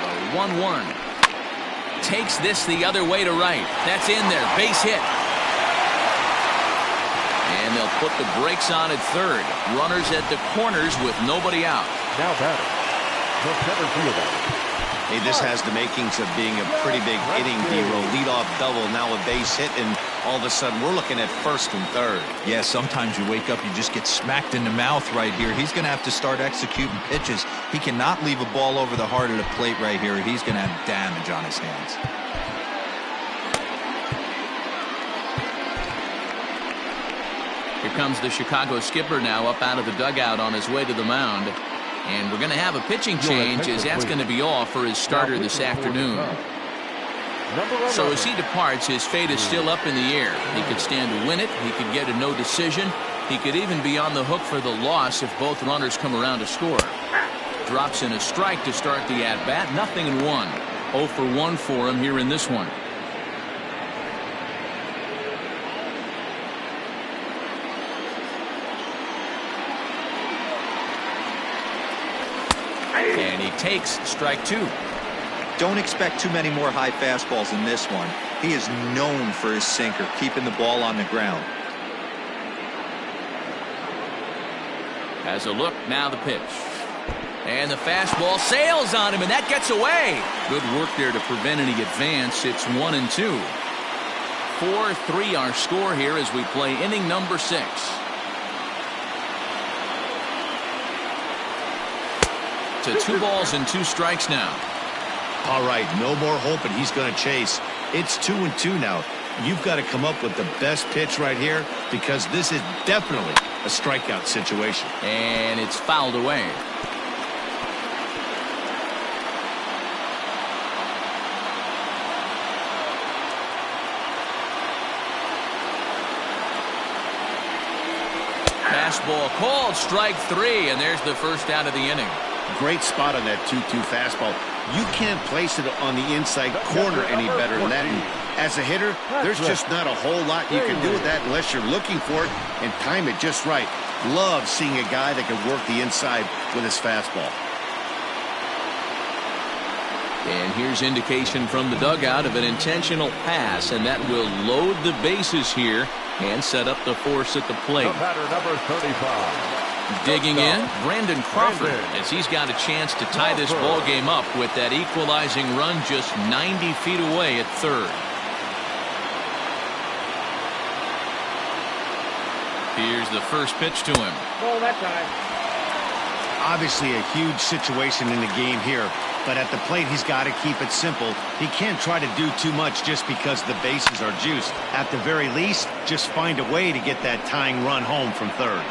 A 1-1. Takes this the other way to right. That's in there. Base hit. And they'll put the brakes on at third. Runners at the corners with nobody out. Now batter, the center fielder. Hey, this has the makings of being a pretty big inning, D-Row. Leadoff double, now a base hit, and all of a sudden we're looking at first and third. Yeah, sometimes you wake up, you just get smacked in the mouth right here. He's going to have to start executing pitches. He cannot leave a ball over the heart of the plate right here. He's going to have damage on his hands. Here comes the Chicago skipper now up out of the dugout on his way to the mound. And we're going to have a pitching change as that's going to be off for his starter this afternoon. So as he departs, his fate is still up in the air. He could stand to win it. He could get a no decision. He could even be on the hook for the loss if both runners come around to score. Drops in a strike to start the at-bat. 0-1. 0 for 1 for him here in this one. And he takes strike 2. Don't expect too many more high fastballs in this one. He is known for his sinker, keeping the ball on the ground. Has a look, now the pitch. And the fastball sails on him, and that gets away. Good work there to prevent any advance. It's 1-2. 4-3 our score here as we play inning number 6. To 2 balls and 2 strikes now. All right, no more hope, and he's going to chase. It's 2-2 now. You've got to come up with the best pitch right here because this is definitely a strikeout situation. And it's fouled away. Fastball called, strike 3, and there's the first out of the inning. Great spot on that 2-2 fastball. You can't place it on the inside corner any better than that. And as a hitter, there's just not a whole lot you can do with that unless you're looking for it and time it just right. Love seeing a guy that can work the inside with his fastball. And here's indication from the dugout of an intentional pass, and that will load the bases here and set up the force at the plate. The batter, number 35. Digging in, Brandon Crawford, as he's got a chance to tie this ball game up with that equalizing run just 90 feet away at third. Here's the first pitch to him. Ball that time. Obviously a huge situation in the game here, but at the plate he's got to keep it simple. He can't try to do too much just because the bases are juiced. At the very least, just find a way to get that tying run home from third.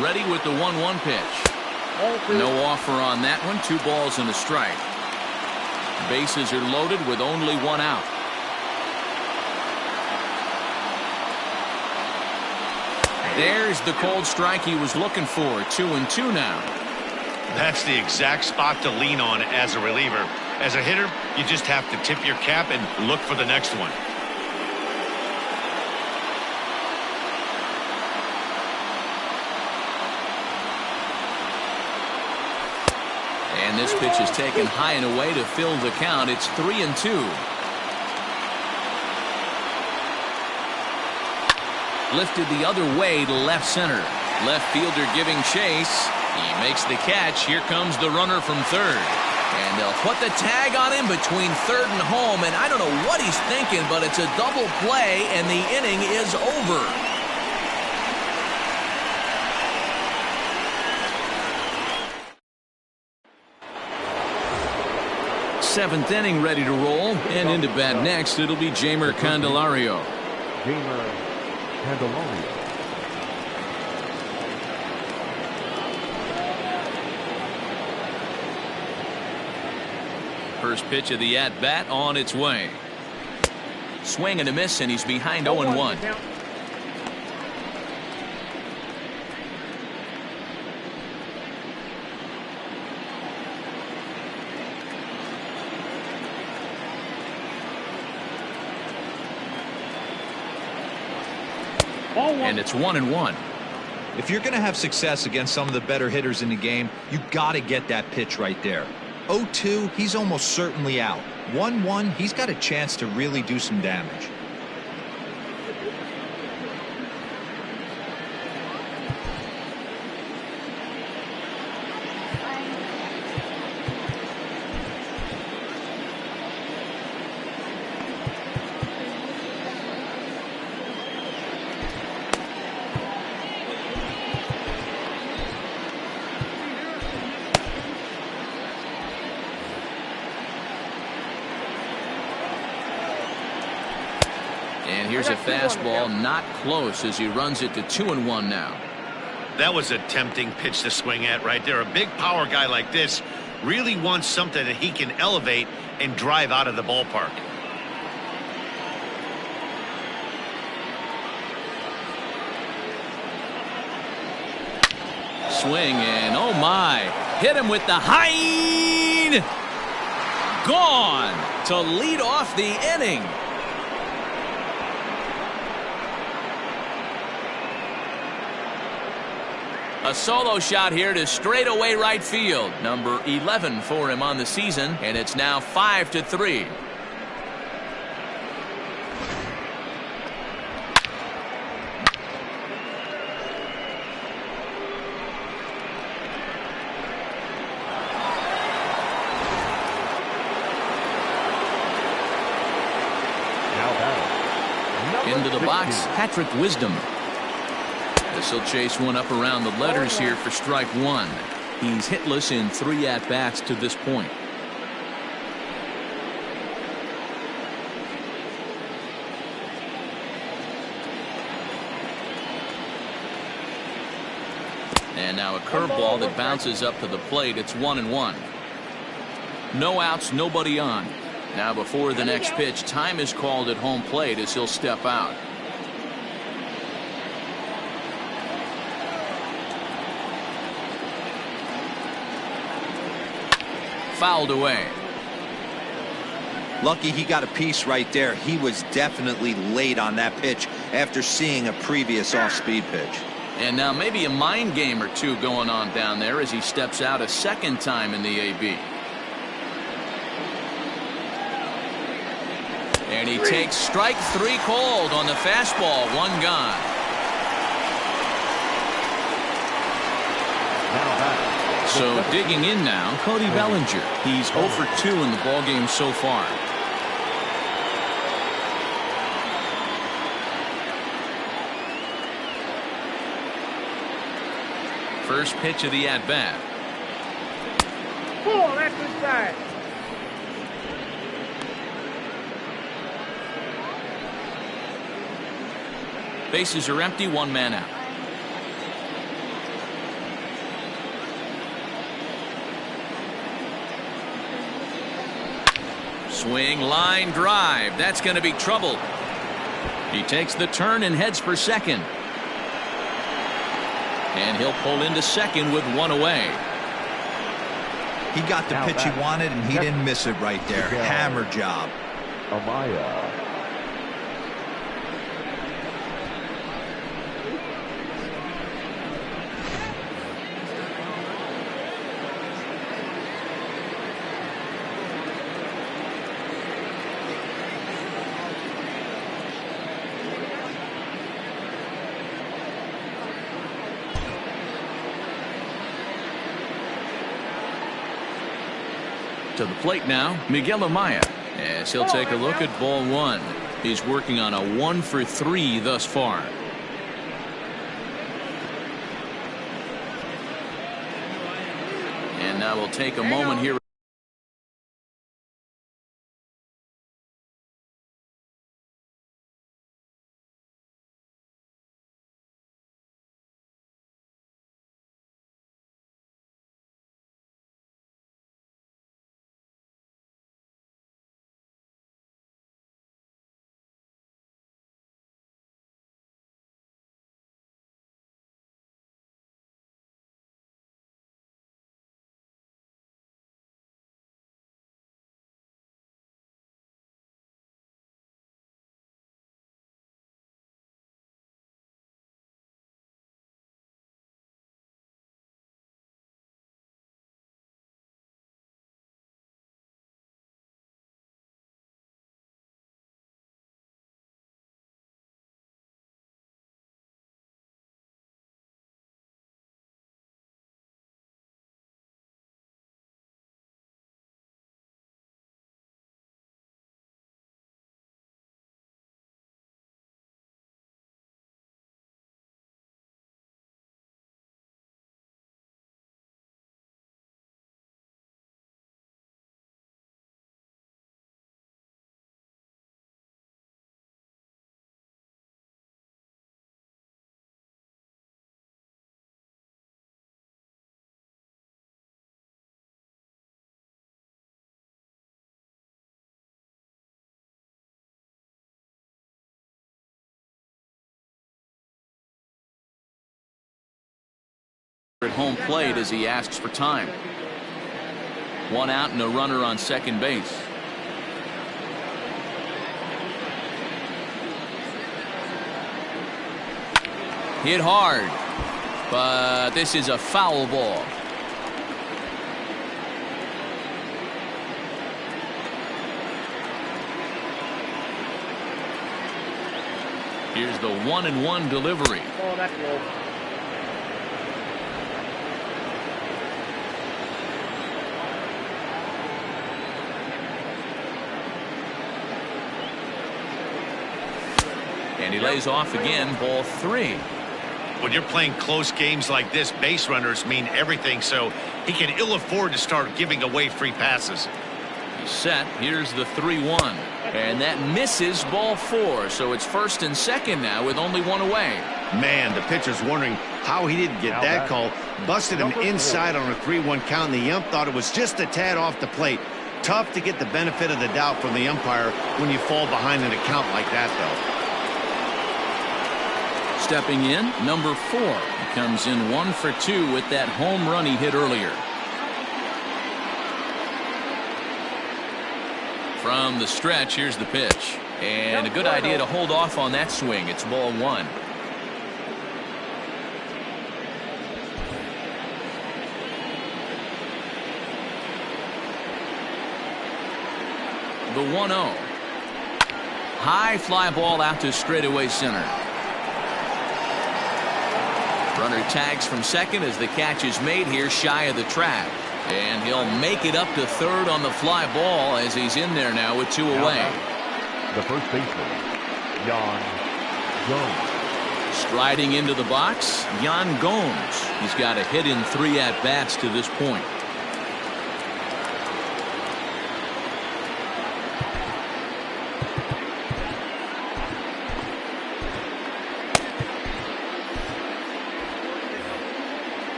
Ready with the 1-1 pitch. No offer on that one. 2 balls and a strike. Bases are loaded with only one out. There's the cold strike he was looking for. 2-2 now. That's the exact spot to lean on as a reliever. As a hitter, you just have to tip your cap and look for the next one. And this pitch is taken high and away to fill the count. It's 3-2. Lifted the other way to left center. Left fielder giving chase. He makes the catch. Here comes the runner from third. And they'll put the tag on him between third and home. And I don't know what he's thinking, but it's a double play, and the inning is over. Seventh inning ready to roll. And into bat next, it'll be Jeimer Candelario. Jeimer Candelario. First pitch of the at-bat on its way. Swing and a miss, and he's behind 0-1. And it's 1-1. If you're going to have success against some of the better hitters in the game, you got to get that pitch right there. 0-2, he's almost certainly out. 1-1, he's got a chance to really do some damage. And here's a fastball not close as he runs it to 2-1 now. That was a tempting pitch to swing at right there. A big power guy like this really wants something that he can elevate and drive out of the ballpark. Swing and oh my, hit him with the high. Gone to lead off the inning. A solo shot here to straightaway right field. Number 11 for him on the season, and it's now 5-3. Into the box, Patrick Wisdom. This will chase one up around the letters here for strike one. He's hitless in 3 at-bats to this point. And now a curveball that bounces up to the plate. It's 1-1. No outs, nobody on. Now before the next pitch, time is called at home plate as he'll step out. Fouled away. Lucky he got a piece right there. He was definitely late on that pitch after seeing a previous off-speed pitch. And now maybe a mind game or two going on down there as he steps out a second time in the AB. And he takes strike 3 cold on the fastball. 1 gone. So digging in now, Cody Bellinger. He's 0 for 2 in the ballgame so far. First pitch of the at-bat. Ball, that's inside. Bases are empty, 1 man out. Swing, line drive. That's going to be trouble. He takes the turn and heads for second. And he'll pull into second with one away. He got the pitch he wanted, and he didn't miss it right there. Hammer job. Manaea. To the plate now, Manaea, as he'll take a look at ball one. He's working on a 1-for-3 thus far. And now we'll take a moment here. At home plate as he asks for time. One out and a runner on second base. Hit hard, but this is a foul ball. Here's the 1-1 delivery. Oh, that's low. And he lays off again, ball 3. When you're playing close games like this, base runners mean everything, so he can ill afford to start giving away free passes. He's set. Here's the 3-1. And that misses, ball 4. So it's first and second now with only one away. Man, the pitcher's wondering how he didn't get that call. Busted him inside on a 3-1 count, and the ump thought it was just a tad off the plate. Tough to get the benefit of the doubt from the umpire when you fall behind in a count like that, though. Stepping in, number 4. He comes in 1 for 2 with that home run he hit earlier. From the stretch, here's the pitch. And a good idea to hold off on that swing. It's ball 1. The 1-0. High fly ball out to straightaway center. Runner tags from second as the catch is made here shy of the track. And he'll make it up to third on the fly ball as he's in there now with 2 away. The first baseman, Yan Gomes. Striding into the box, Yan Gomes. He's got a hit in 3 at-bats to this point.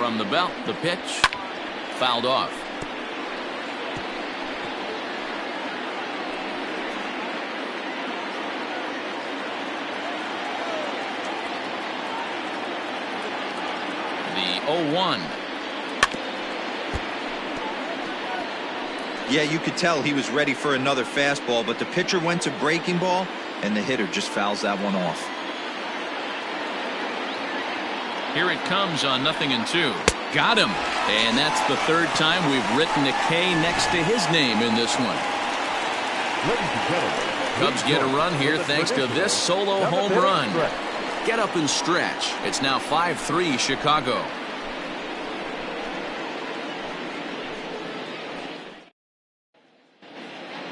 From the belt, the pitch. Fouled off. The 0-1. Yeah, you could tell he was ready for another fastball, but the pitcher went to breaking ball, and the hitter just fouls that one off. Here it comes on 0-2. Got him. And that's the third time we've written a K next to his name in this one. Cubs get a run here thanks to this solo home run. Get up and stretch. It's now 5-3 Chicago.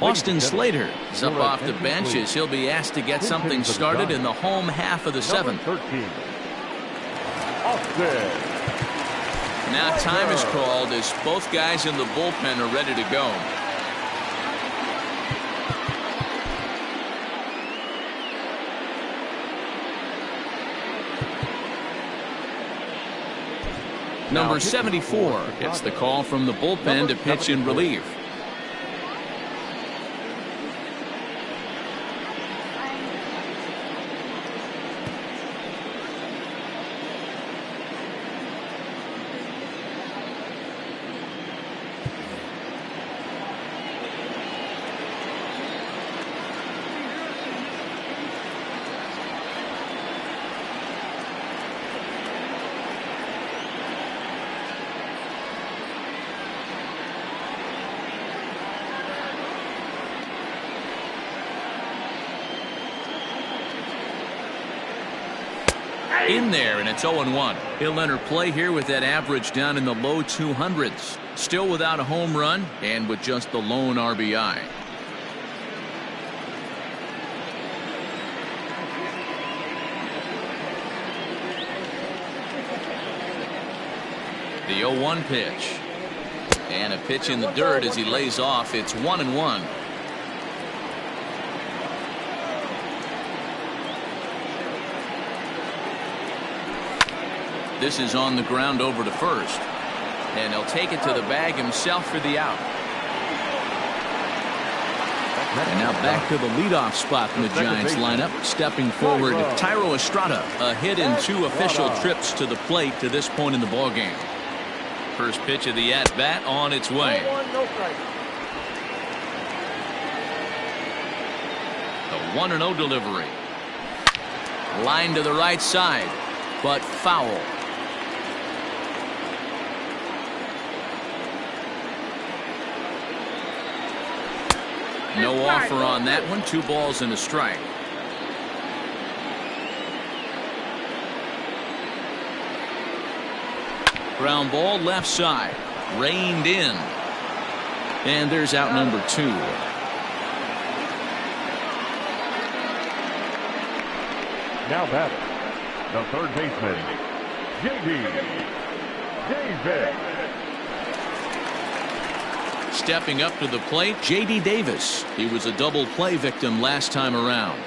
Austin Slater is up off the bench as he'll be asked to get something started in the home half of the seventh. Now time is called as both guys in the bullpen are ready to go. Number 74 gets the call from the bullpen to pitch in relief. In there, and it's 0-1. He'll enter play here with that average down in the low 200s. Still without a home run and with just the lone RBI. The 0-1 pitch. And a pitch in the dirt as he lays off. It's 1-1. This is on the ground over to first. And he'll take it to the bag himself for the out. And now back to the leadoff spot in the Giants lineup. Stepping forward, Thairo Estrada. A hit in 2 official trips to the plate to this point in the ballgame. First pitch of the at-bat on its way. The 1-0 delivery. Line to the right side, but foul. No offer on that one. 2 balls and a strike. Ground ball left side. Reined in. And there's out number 2. Now batter, the third baseman, J.D. Davis. Stepping up to the plate, J.D. Davis. He was a double play victim last time around.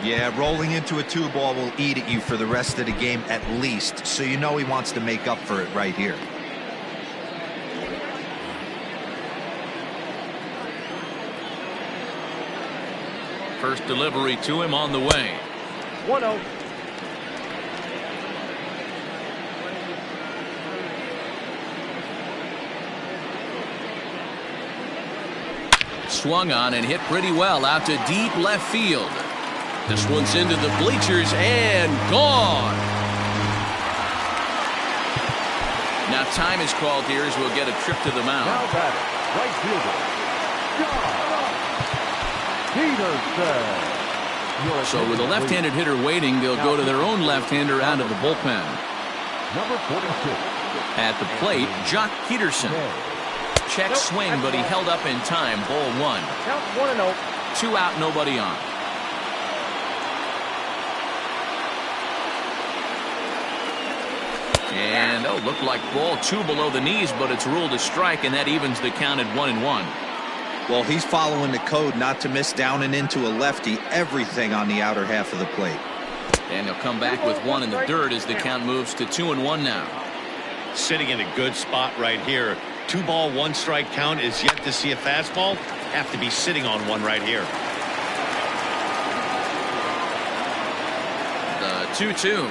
Yeah, rolling into a 2-ball will eat at you for the rest of the game at least, so you know he wants to make up for it right here. First delivery to him on the way. 1-0. Swung on and hit pretty well out to deep left field. This one's into the bleachers and gone. Now time is called here as we'll get a trip to the mound. Now batter, right fielder, John Peterson. So with a left-handed hitter waiting, they'll go to their own left-hander out of the bullpen. Number 46. At the plate, Jock Peterson. Check swing, but he held up in time. Ball 1. Count 1-0. 2 out, nobody on. And looked like ball 2 below the knees, but it's ruled a strike, and that evens the count at 1-1. Well, he's following the code not to miss down and into a lefty. Everything on the outer half of the plate. And he'll come back with 1 in the dirt as the count moves to 2-1 now. Sitting in a good spot right here. 2 ball, 1 strike count is yet to see a fastball. Have to be sitting on one right here. The 2-2.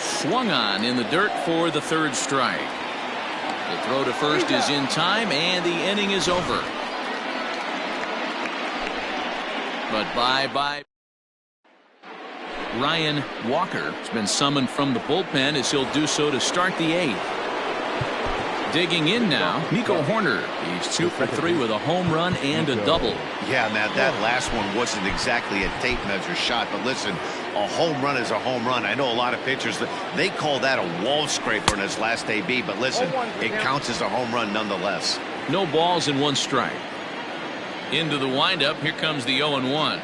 Swung on in the dirt for the 3rd strike. The throw to first is in time, and the inning is over. But bye-bye. Ryan Walker has been summoned from the bullpen as he'll do so to start the 8th. Digging in now, Nico Horner. He's 2 for 3 with a home run and a double. Yeah, Matt, that last one wasn't exactly a tape measure shot, but listen, a home run is a home run. I know a lot of pitchers, they call that a wall scraper in his last AB, but listen, it counts as a home run nonetheless. No balls and 1 strike. Into the windup, here comes the 0-1.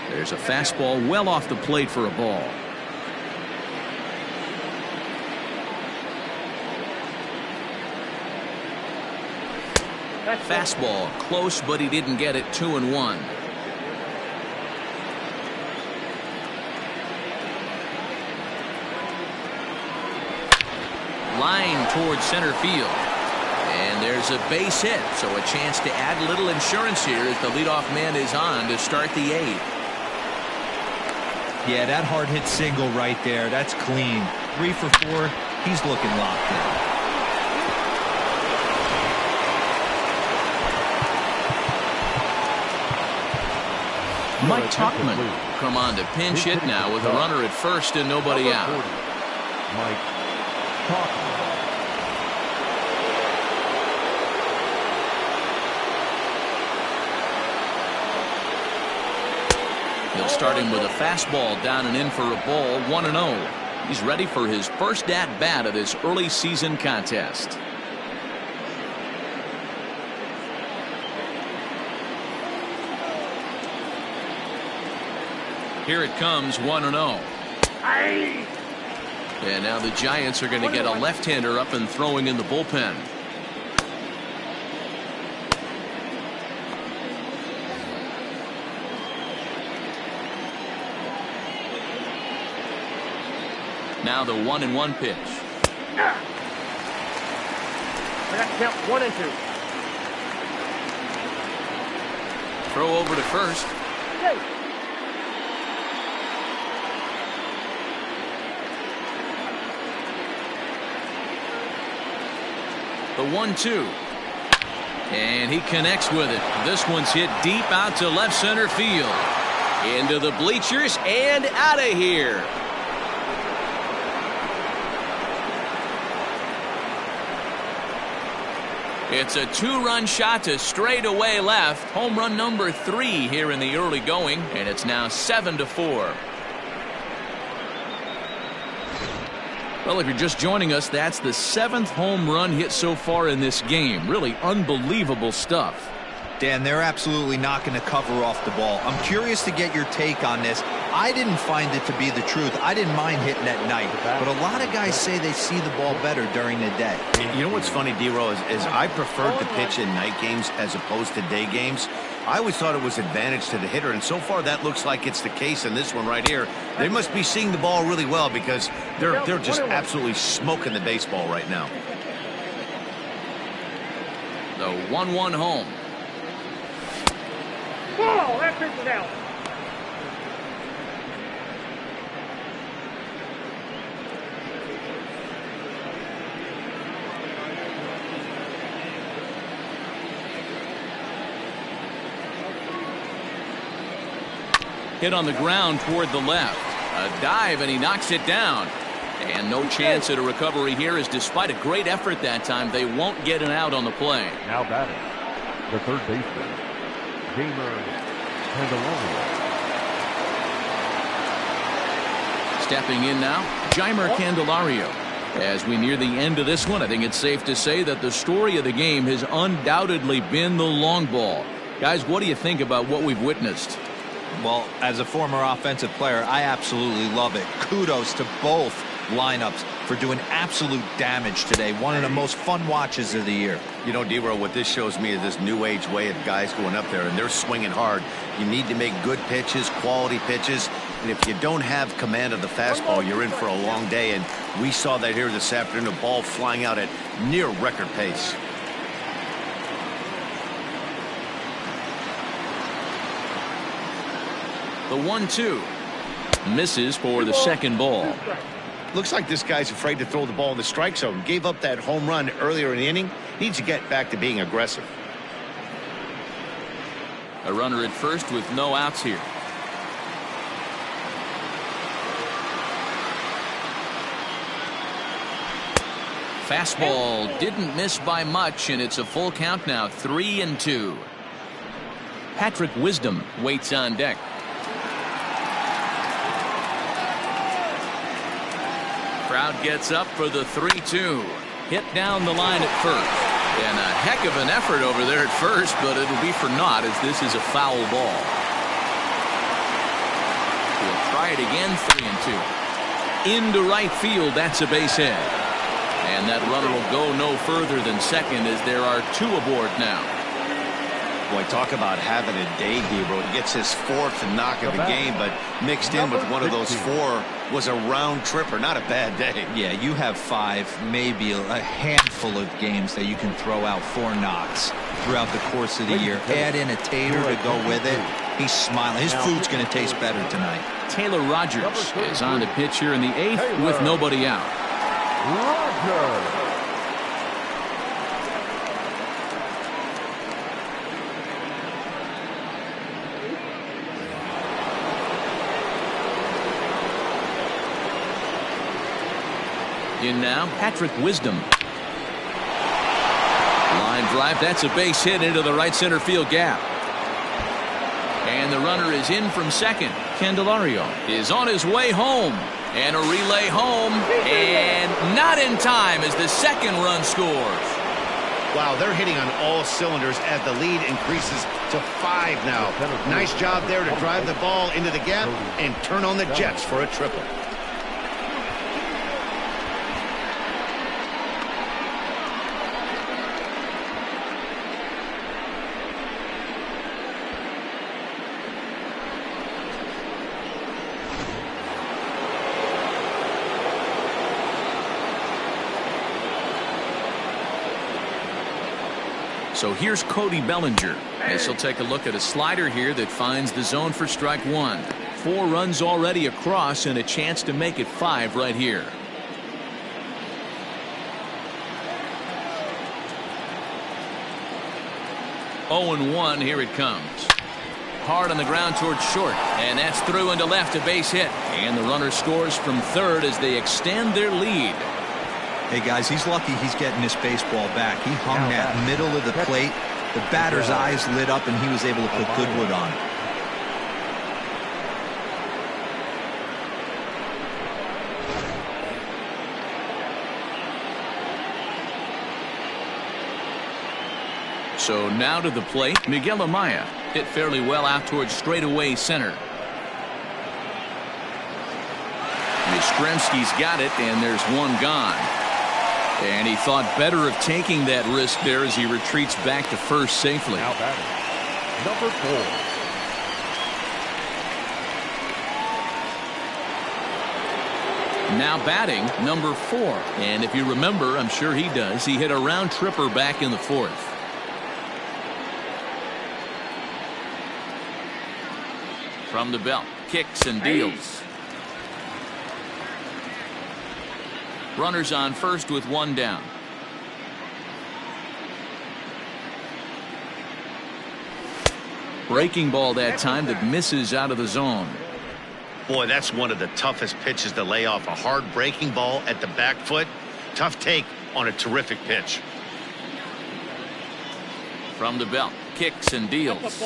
There's a fastball well off the plate for a ball. Fastball close, but he didn't get it. 2-1. Line towards center field. And there's a base hit, so a chance to add a little insurance here as the leadoff man is on to start the 8th. Yeah, that hard hit single right there. That's clean. 3 for 4. He's looking locked in. Mike Tuchman come on to pinch hit now with a runner at first and nobody out. Mike Tuchman. He'll start him with a fastball down and in for a ball. 1-0. He's ready for his first at bat of this early season contest. Here it comes. 1-0. And now the Giants are going to get a left-hander up and throwing in the bullpen. Now the 1-1 pitch. I got to count 1 and 2. Throw over to first. Hey. The 1-2. And he connects with it. This one's hit deep out to left center field. Into the bleachers and out of here. It's a 2-run shot to straightaway left. Home run number 3 here in the early going, and it's now 7-4. Well, if you're just joining us, that's the 7th home run hit so far in this game. Really unbelievable stuff. Dan, they're absolutely not going to cover off the ball. I'm curious to get your take on this. I didn't find it to be the truth. I didn't mind hitting at night, but a lot of guys say they see the ball better during the day. You know what's funny, D-Row, is I preferred to pitch in night games as opposed to day games. I always thought it was advantage to the hitter, and so far that looks like it's the case in this one right here. They must be seeing the ball really well because they're just absolutely smoking the baseball right now. The 1-1 home. Whoa, that pitch is out. Hit on the ground toward the left. A dive, and he knocks it down. And no chance at a recovery here, as despite a great effort that time, they won't get an out on the play. Now batting, the third baseman, Candelario. Stepping in now, Jeimer Candelario. As we near the end of this one, I think it's safe to say that the story of the game has undoubtedly been the long ball. Guys, what do you think about what we've witnessed? Well, as a former offensive player, I absolutely love it. Kudos to both lineups for doing absolute damage today. One of the most fun watches of the year. You know, D-Row, what this shows me is this new age way of guys going up there, and they're swinging hard. You need to make good pitches, quality pitches, and if you don't have command of the fastball, you're in for a long day, and we saw that here this afternoon, a ball flying out at near record pace. The 1-2 misses for the second ball. Looks like this guy's afraid to throw the ball in the strike zone. Gave up that home run earlier in the inning. Needs to get back to being aggressive. A runner at first with no outs here. Fastball didn't miss by much, and it's a full count now, 3-2. Patrick Wisdom waits on deck. Crowd gets up for the 3-2. Hit down the line at first. And a heck of an effort over there at first, but it'll be for naught as this is a foul ball. We'll try it again, 3-2. Into right field, that's a base hit. And that runner will go no further than second as there are two aboard now. Boy, talk about having a day, D-Row. He gets his fourth knock of the game, but mixed in with one of those four was a round tripper. Not a bad day. Yeah, you have 5, maybe a handful of games that you can throw out 4 knocks throughout the course of the year. Add in a tater to go with it. He's smiling. His food's going to taste better tonight. Taylor Rogers is on the pitch here in the 8th with nobody out. Rogers. In now, Patrick Wisdom. Line drive, that's a base hit into the right center field gap. And the runner is in from second. Candelario is on his way home. And a relay home. And not in time as the second run scores. Wow, they're hitting on all cylinders as the lead increases to 5 now. Nice job there to drive the ball into the gap and turn on the Jets for a triple. So here's Cody Bellinger as he'll take a look at a slider here that finds the zone for strike 1. 4 runs already across and a chance to make it 5 right here. Oh and 1, here it comes. Hard on the ground towards short, and that's through into left, a base hit. And the runner scores from third as they extend their lead. Hey, guys, he's lucky he's getting this baseball back. He hung that middle of the plate. The batter's eyes lit up, and he was able to put good wood on it. So now to the plate, Miguel Manaea hit fairly well out towards straightaway center. Yastrzemski's got it, and there's one gone. And he thought better of taking that risk there as he retreats back to first safely. Now batting, number 4. Now batting, number 4. And if you remember, I'm sure he does, he hit a round tripper back in the 4th. From the belt, kicks and deals. Runners on first with 1 down. Breaking ball that time that misses out of the zone. Boy, that's one of the toughest pitches to lay off. A hard breaking ball at the back foot. Tough take on a terrific pitch. From the belt, kicks and deals.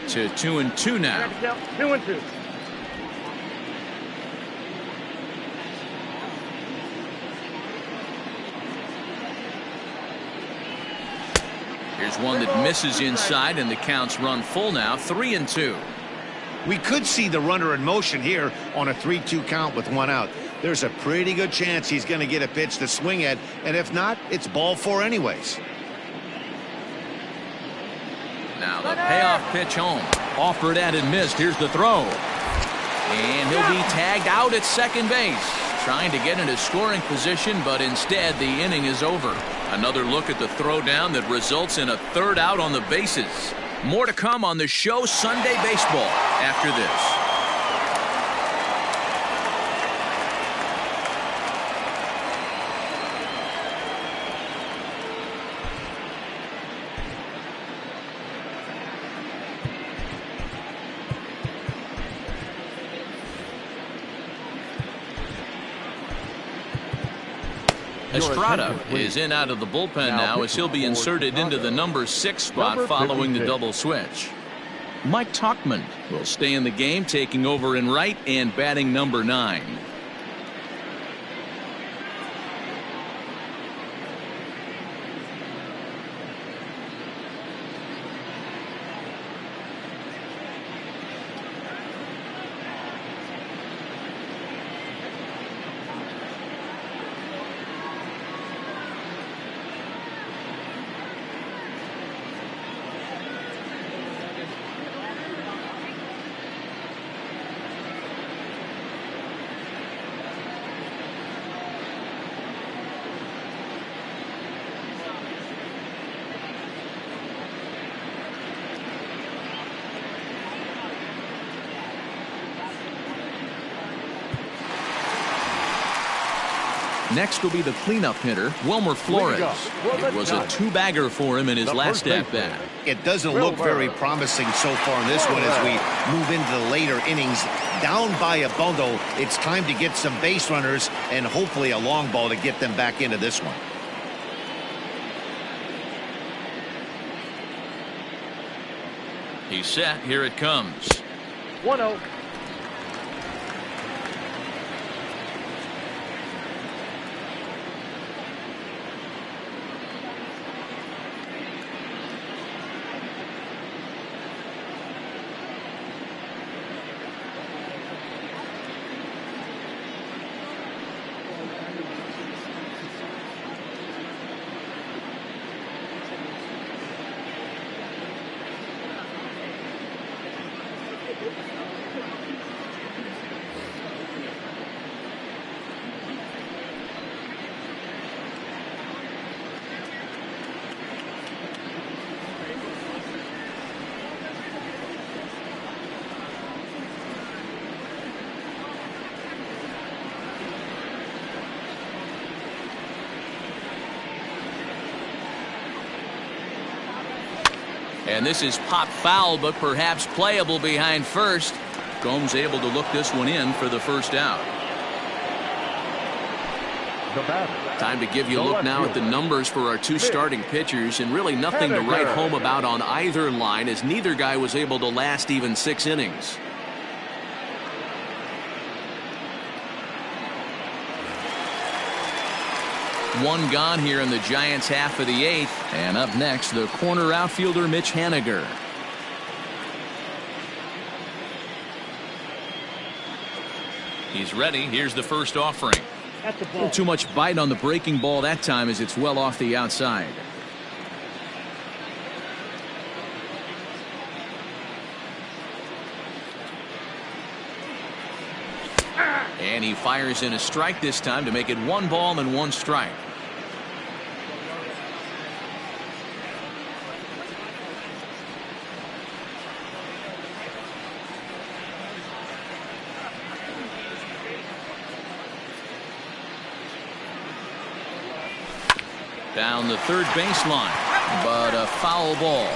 to 2-2 now. 2-2. Here's one that misses inside, and the count's run full now, 3-2. We could see the runner in motion here on a 3-2 count with one out. There's a pretty good chance he's going to get a pitch to swing at, and if not, it's ball four anyways. Now the payoff pitch home. Offered at and missed. Here's the throw. And he'll be tagged out at second base. Trying to get into scoring position, but instead the inning is over. Another look at the throw down that results in a third out on the bases. More to come on the show Sunday Baseball after this. Estrada is in out of the bullpen now as he'll be inserted into the number 6 spot following the double switch. Mike Tauchman will stay in the game, taking over in right and batting number 9. Next will be the cleanup hitter, Wilmer Flores. It was a 2-bagger for him in his last at-bat. It doesn't look very promising so far in this one as we move into the later innings. Down by a bundle, it's time to get some base runners and hopefully a long ball to get them back into this one. He's set. Here it comes. 1-0. And this is pop foul, but perhaps playable behind first. Gomes able to look this one in for the first out. Time to give you a look now at the numbers for our two starting pitchers, and really nothing to write home about on either line, as neither guy was able to last even 6 innings. One gone here in the Giants' half of the 8th. And up next, the corner outfielder Mitch Haniger. He's ready. Here's the first offering. Not too much bite on the breaking ball that time, as it's well off the outside. And he fires in a strike this time to make it 1 ball and 1 strike. Down the third baseline, but a foul ball.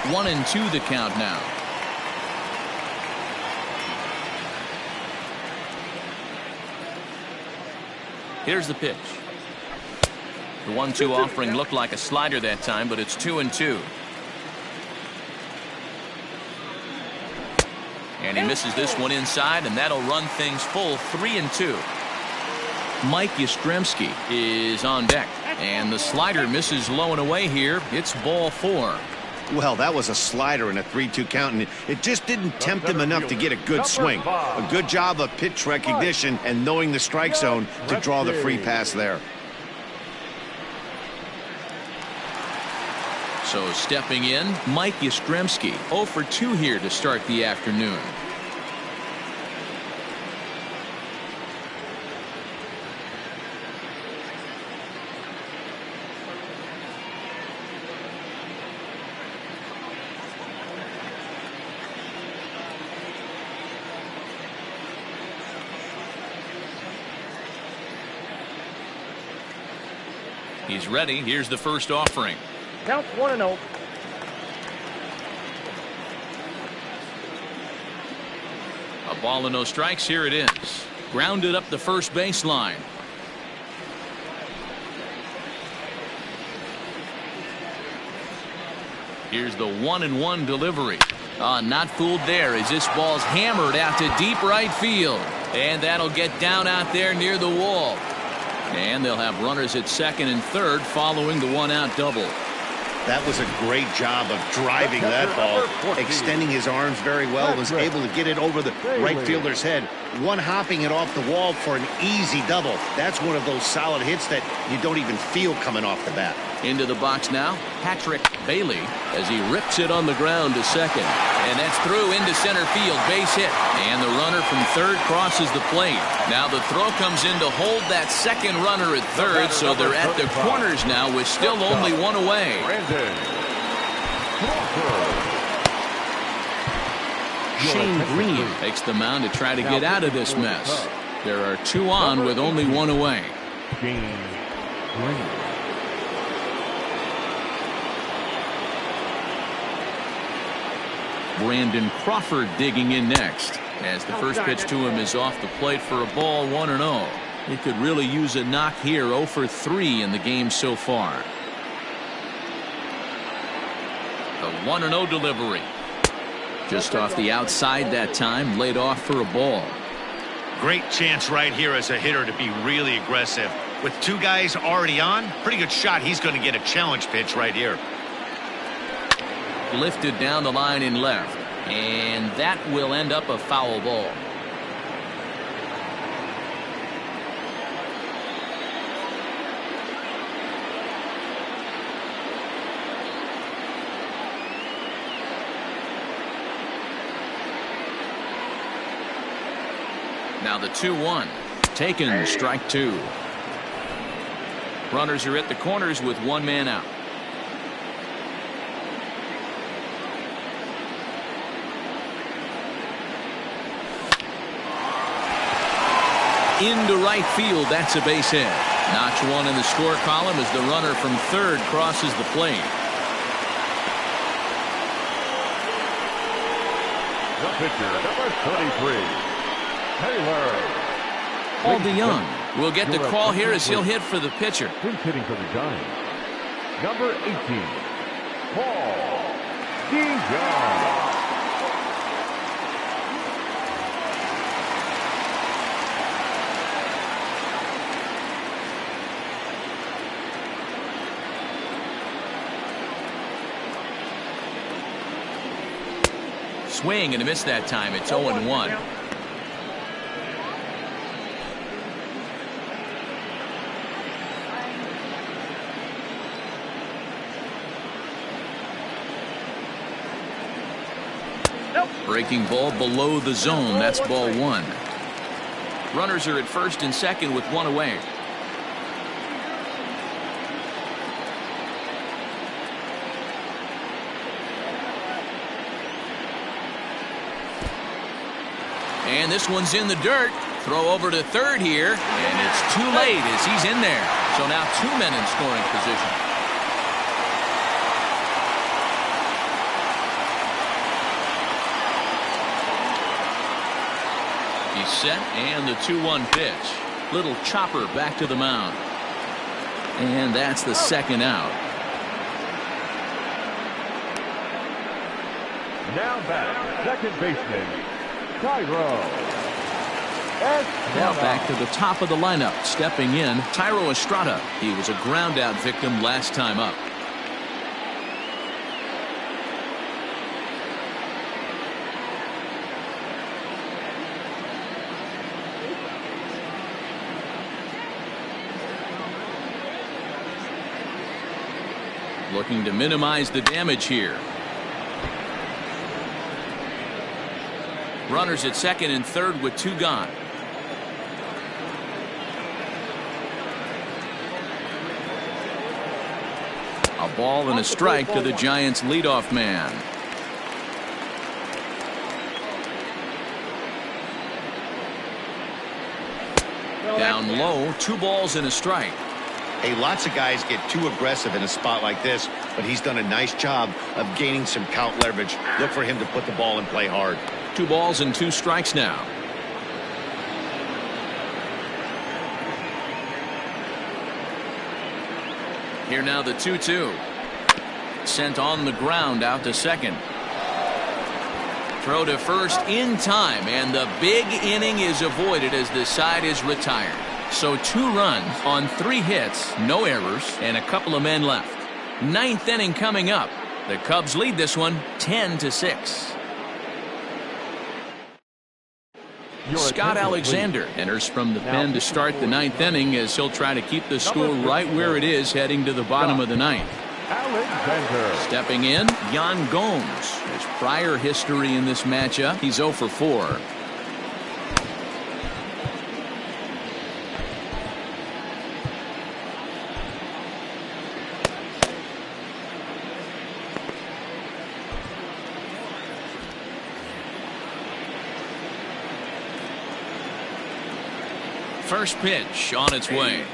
1-2 the count now. Here's the pitch. The 1-2 offering looked like a slider that time, but it's 2-2. And he misses this one inside, and that'll run things full 3-2. Mike Yastrzemski is on deck, and the slider misses low and away here. It's ball 4. Well, that was a slider in a 3-2 count, and it just didn't tempt him enough to get a good swing. A good job of pitch recognition and knowing the strike zone to draw the free pass there. So stepping in, Mike Yastrzemski, 0 for 2 here to start the afternoon. He's ready. Here's the first offering. Count 1-0. A ball and no strikes. Here it is. Grounded up the first baseline. Here's the 1-1 delivery. Not fooled there as this ball's hammered out to deep right field. And that'll get down out there near the wall. And they'll have runners at second and third following the 1-out double. That was a great job of driving that ball, extending his arms very well, was able to get it over the right fielder's head, one-hopping it off the wall for an easy double. That's one of those solid hits that you don't even feel coming off the bat. Into the box now, Patrick Bailey as he rips it on the ground to second. And that's through into center field, base hit. And the runner from third crosses the plate. Now the throw comes in to hold that second runner at third, so they're at the corners now with still only one away. Shane Green takes the mound to try to get out of this mess. There are 2 on with only 1 away. Shane Green. Brandon Crawford digging in next as the first pitch to him is off the plate for a ball, 1-0. He could really use a knock here. 0 for 3 in the game so far. The 1-0 delivery. Just off the outside that time, laid off for a ball. Great chance right here as a hitter to be really aggressive. With 2 guys already on, pretty good shot. He's going to get a challenge pitch right here. Lifted down the line in left, and that will end up a foul ball. Now the 2-1 taken, strike 2. Runners are at the corners with 1 man out. Into right field, that's a base hit. Notch 1 in the score column as the runner from third crosses the plate. The pitcher, number 23, Taylor. Paul DeYoung will get the call here as he'll hit for the pitcher. Who's hitting for the Giants? Number 18, Paul DeYoung. Swing and a miss that time. It's 0-1. Breaking ball below the zone. That's ball 1. Runners are at first and second with 1 away. And this one's in the dirt. Throw over to third here, and it's too late as he's in there. So now 2 men in scoring position. He's set, and the 2-1 pitch. Little chopper back to the mound. And that's the second out. Now back, second baseman, Now back to the top of the lineup. Stepping in, Tyro Estrada. He was a ground out victim last time up. Looking to minimize the damage here. Runners at second and third with 2 gone. A ball and a strike to the Giants' leadoff man. Down low, 2 balls and a strike. Hey, lots of guys get too aggressive in a spot like this, but he's done a nice job of gaining some count leverage. Look for him to put the ball in play hard. 2 balls and 2 strikes now. Here now the 2-2. Sent on the ground out to second. Throw to first in time, and the big inning is avoided as the side is retired. So 2 runs on 3 hits, no errors, and a couple of men left. 9th inning coming up. The Cubs lead this one 10-6. Scott Alexander enters from the pen to start the 9th inning as he'll try to keep the score right where it is heading to the bottom of the 9th. Stepping in, Yan Gomes. His prior history in this matchup, he's 0 for 4. First pitch on its way.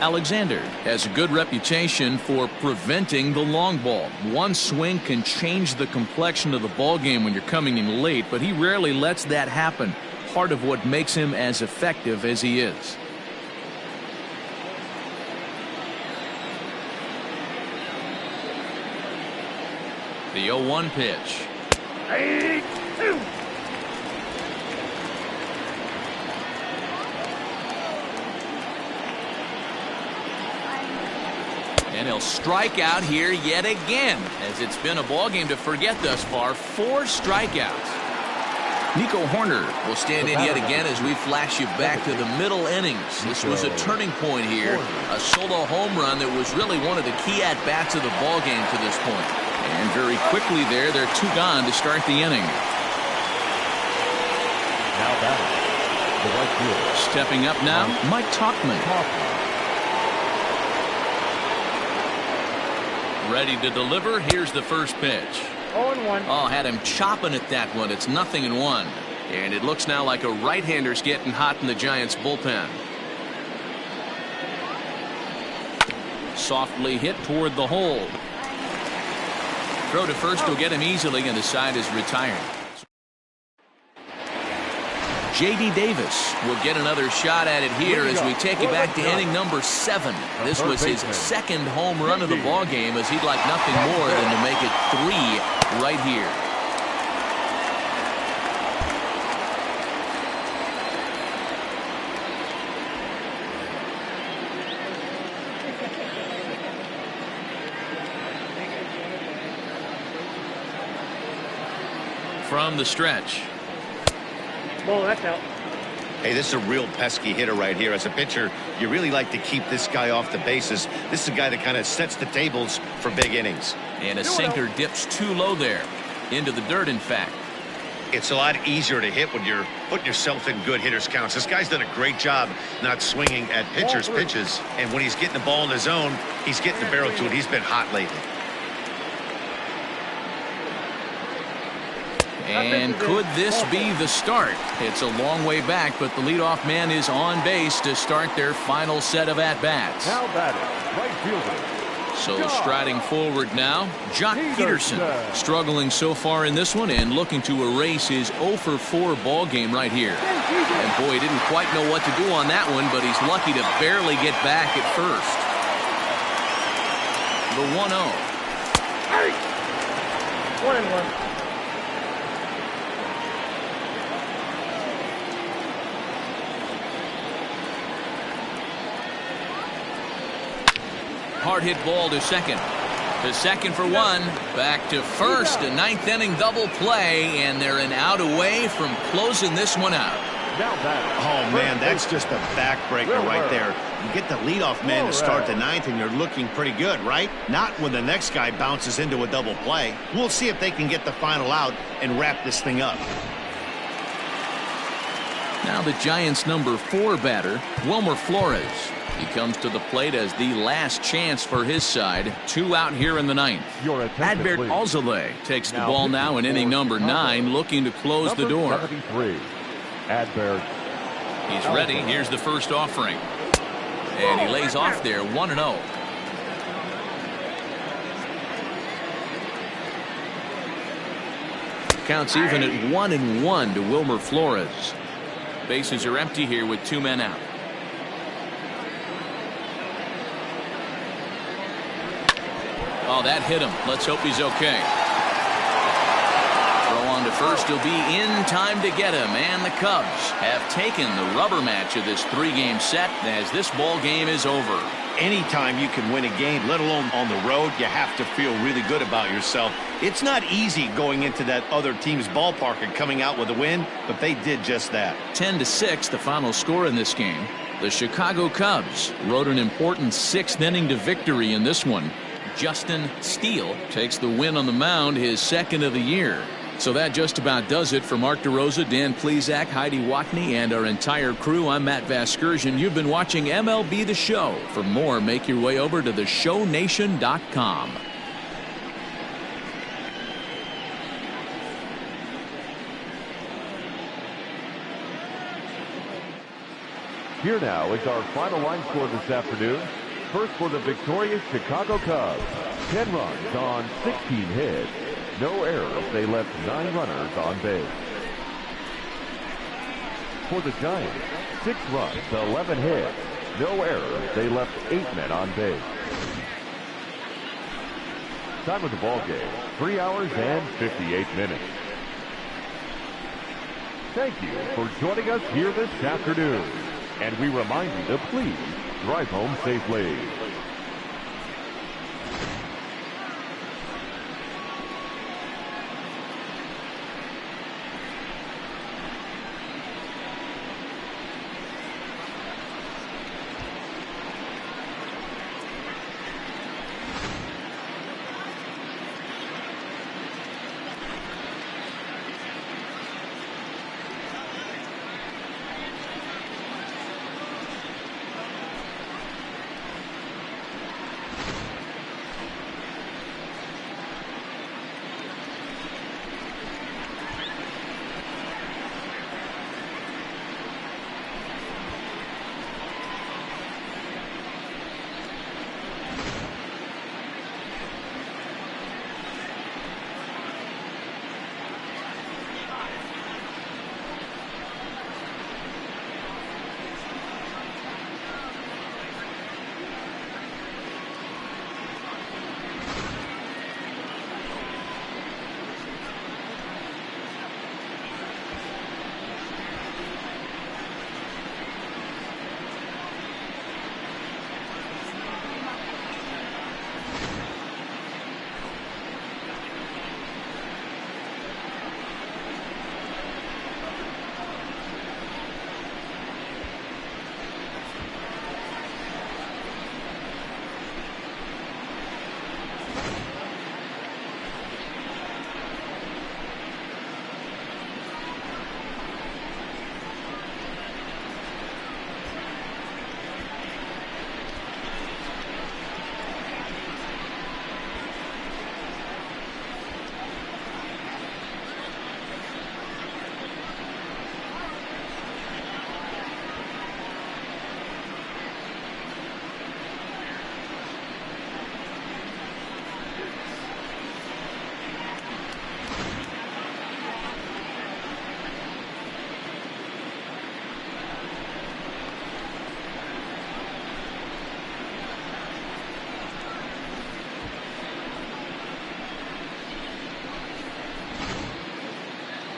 Alexander has a good reputation for preventing the long ball. One swing can change the complexion of the ball game when you're coming in late, but he rarely lets that happen. Part of what makes him as effective as he is. The 0-1 pitch. 8-2. And he'll strike out here yet again, as it's been a ball game to forget thus far. 4 strikeouts. Nico Horner will stand in yet again as we flash you back to the middle innings. This was a turning point here, a solo home run that was really one of the key at-bats of the ball game to this point. And very quickly there, they're 2 gone to start the inning. Now batting, the right fielder. Stepping up now, Mike Tauchman. Ready to deliver. Here's the first pitch. 0-1. Oh, had him chopping at that one. It's 0-1. And it looks now like a right-hander's getting hot in the Giants bullpen. Softly hit toward the hole. Throw to first will get him easily, and the side is retired. J.D. Davis will get another shot at it here as we take it back to inning number 7. This was his second home run of the ball game, as he'd like nothing more than to make it 3 right here. From the stretch. Ball, that's out. Hey, this is a real pesky hitter right here. As a pitcher, you really like to keep this guy off the bases. This is a guy that kind of sets the tables for big innings. And a sinker dips too low there. Into the dirt, in fact. It's a lot easier to hit when you're putting yourself in good hitters counts. This guy's done a great job not swinging at pitchers' pitches. And when he's getting the ball in the zone, he's getting the barrel to it. He's been hot lately. And could this be the start? It's a long way back, but the leadoff man is on base to start their final set of at-bats. Now batting, right fielder. So striding forward now, Jock Peterson. Struggling so far in this one and looking to erase his 0 for 4 ball game right here. And boy, he didn't quite know what to do on that one, but he's lucky to barely get back at first. The 1-0. 1-1. hard hit ball to second. To second for one. Back to first. A ninth inning double play, and they're an out away from closing this one out. Oh, man, that's just a backbreaker right there. You get the leadoff man to start the ninth, and you're looking pretty good, right? Not when the next guy bounces into a double play. We'll see if they can get the final out and wrap this thing up. Now the Giants' number 4 batter, Wilmer Flores. He comes to the plate as the last chance for his side. 2 out here in the ninth. Adbert Alzolay takes the ball now in inning number 9, looking to close the door. 73. Adbert. He's ready. Here's the first offering. And he lays off there, 1-0. Counts even at 1-1 to Wilmer Flores. Bases are empty here with 2 men out. Oh, that hit him. Let's hope he's okay. Throw on to first. He'll be in time to get him. And the Cubs have taken the rubber match of this 3-game set as this ball game is over. Anytime you can win a game, let alone on the road, you have to feel really good about yourself. It's not easy going into that other team's ballpark and coming out with a win, but they did just that. 10-6, the final score in this game. The Chicago Cubs rode an important 6th inning to victory in this one. Justin Steele takes the win on the mound, his 2nd of the year. So that just about does it for Mark DeRosa, Dan Plesac, Heidi Watney, and our entire crew. I'm Matt Vasgersian. You've been watching MLB The Show. For more, make your way over to theshownation.com. Here now is our final line score this afternoon. First for the victorious Chicago Cubs. 10 runs on 16 hits. No errors. They left 9 runners on base. For the Giants, 6 runs, 11 hits. No errors. They left 8 men on base. Time of the ball game, 3 hours and 58 minutes. Thank you for joining us here this afternoon. And we remind you to please drive home safely.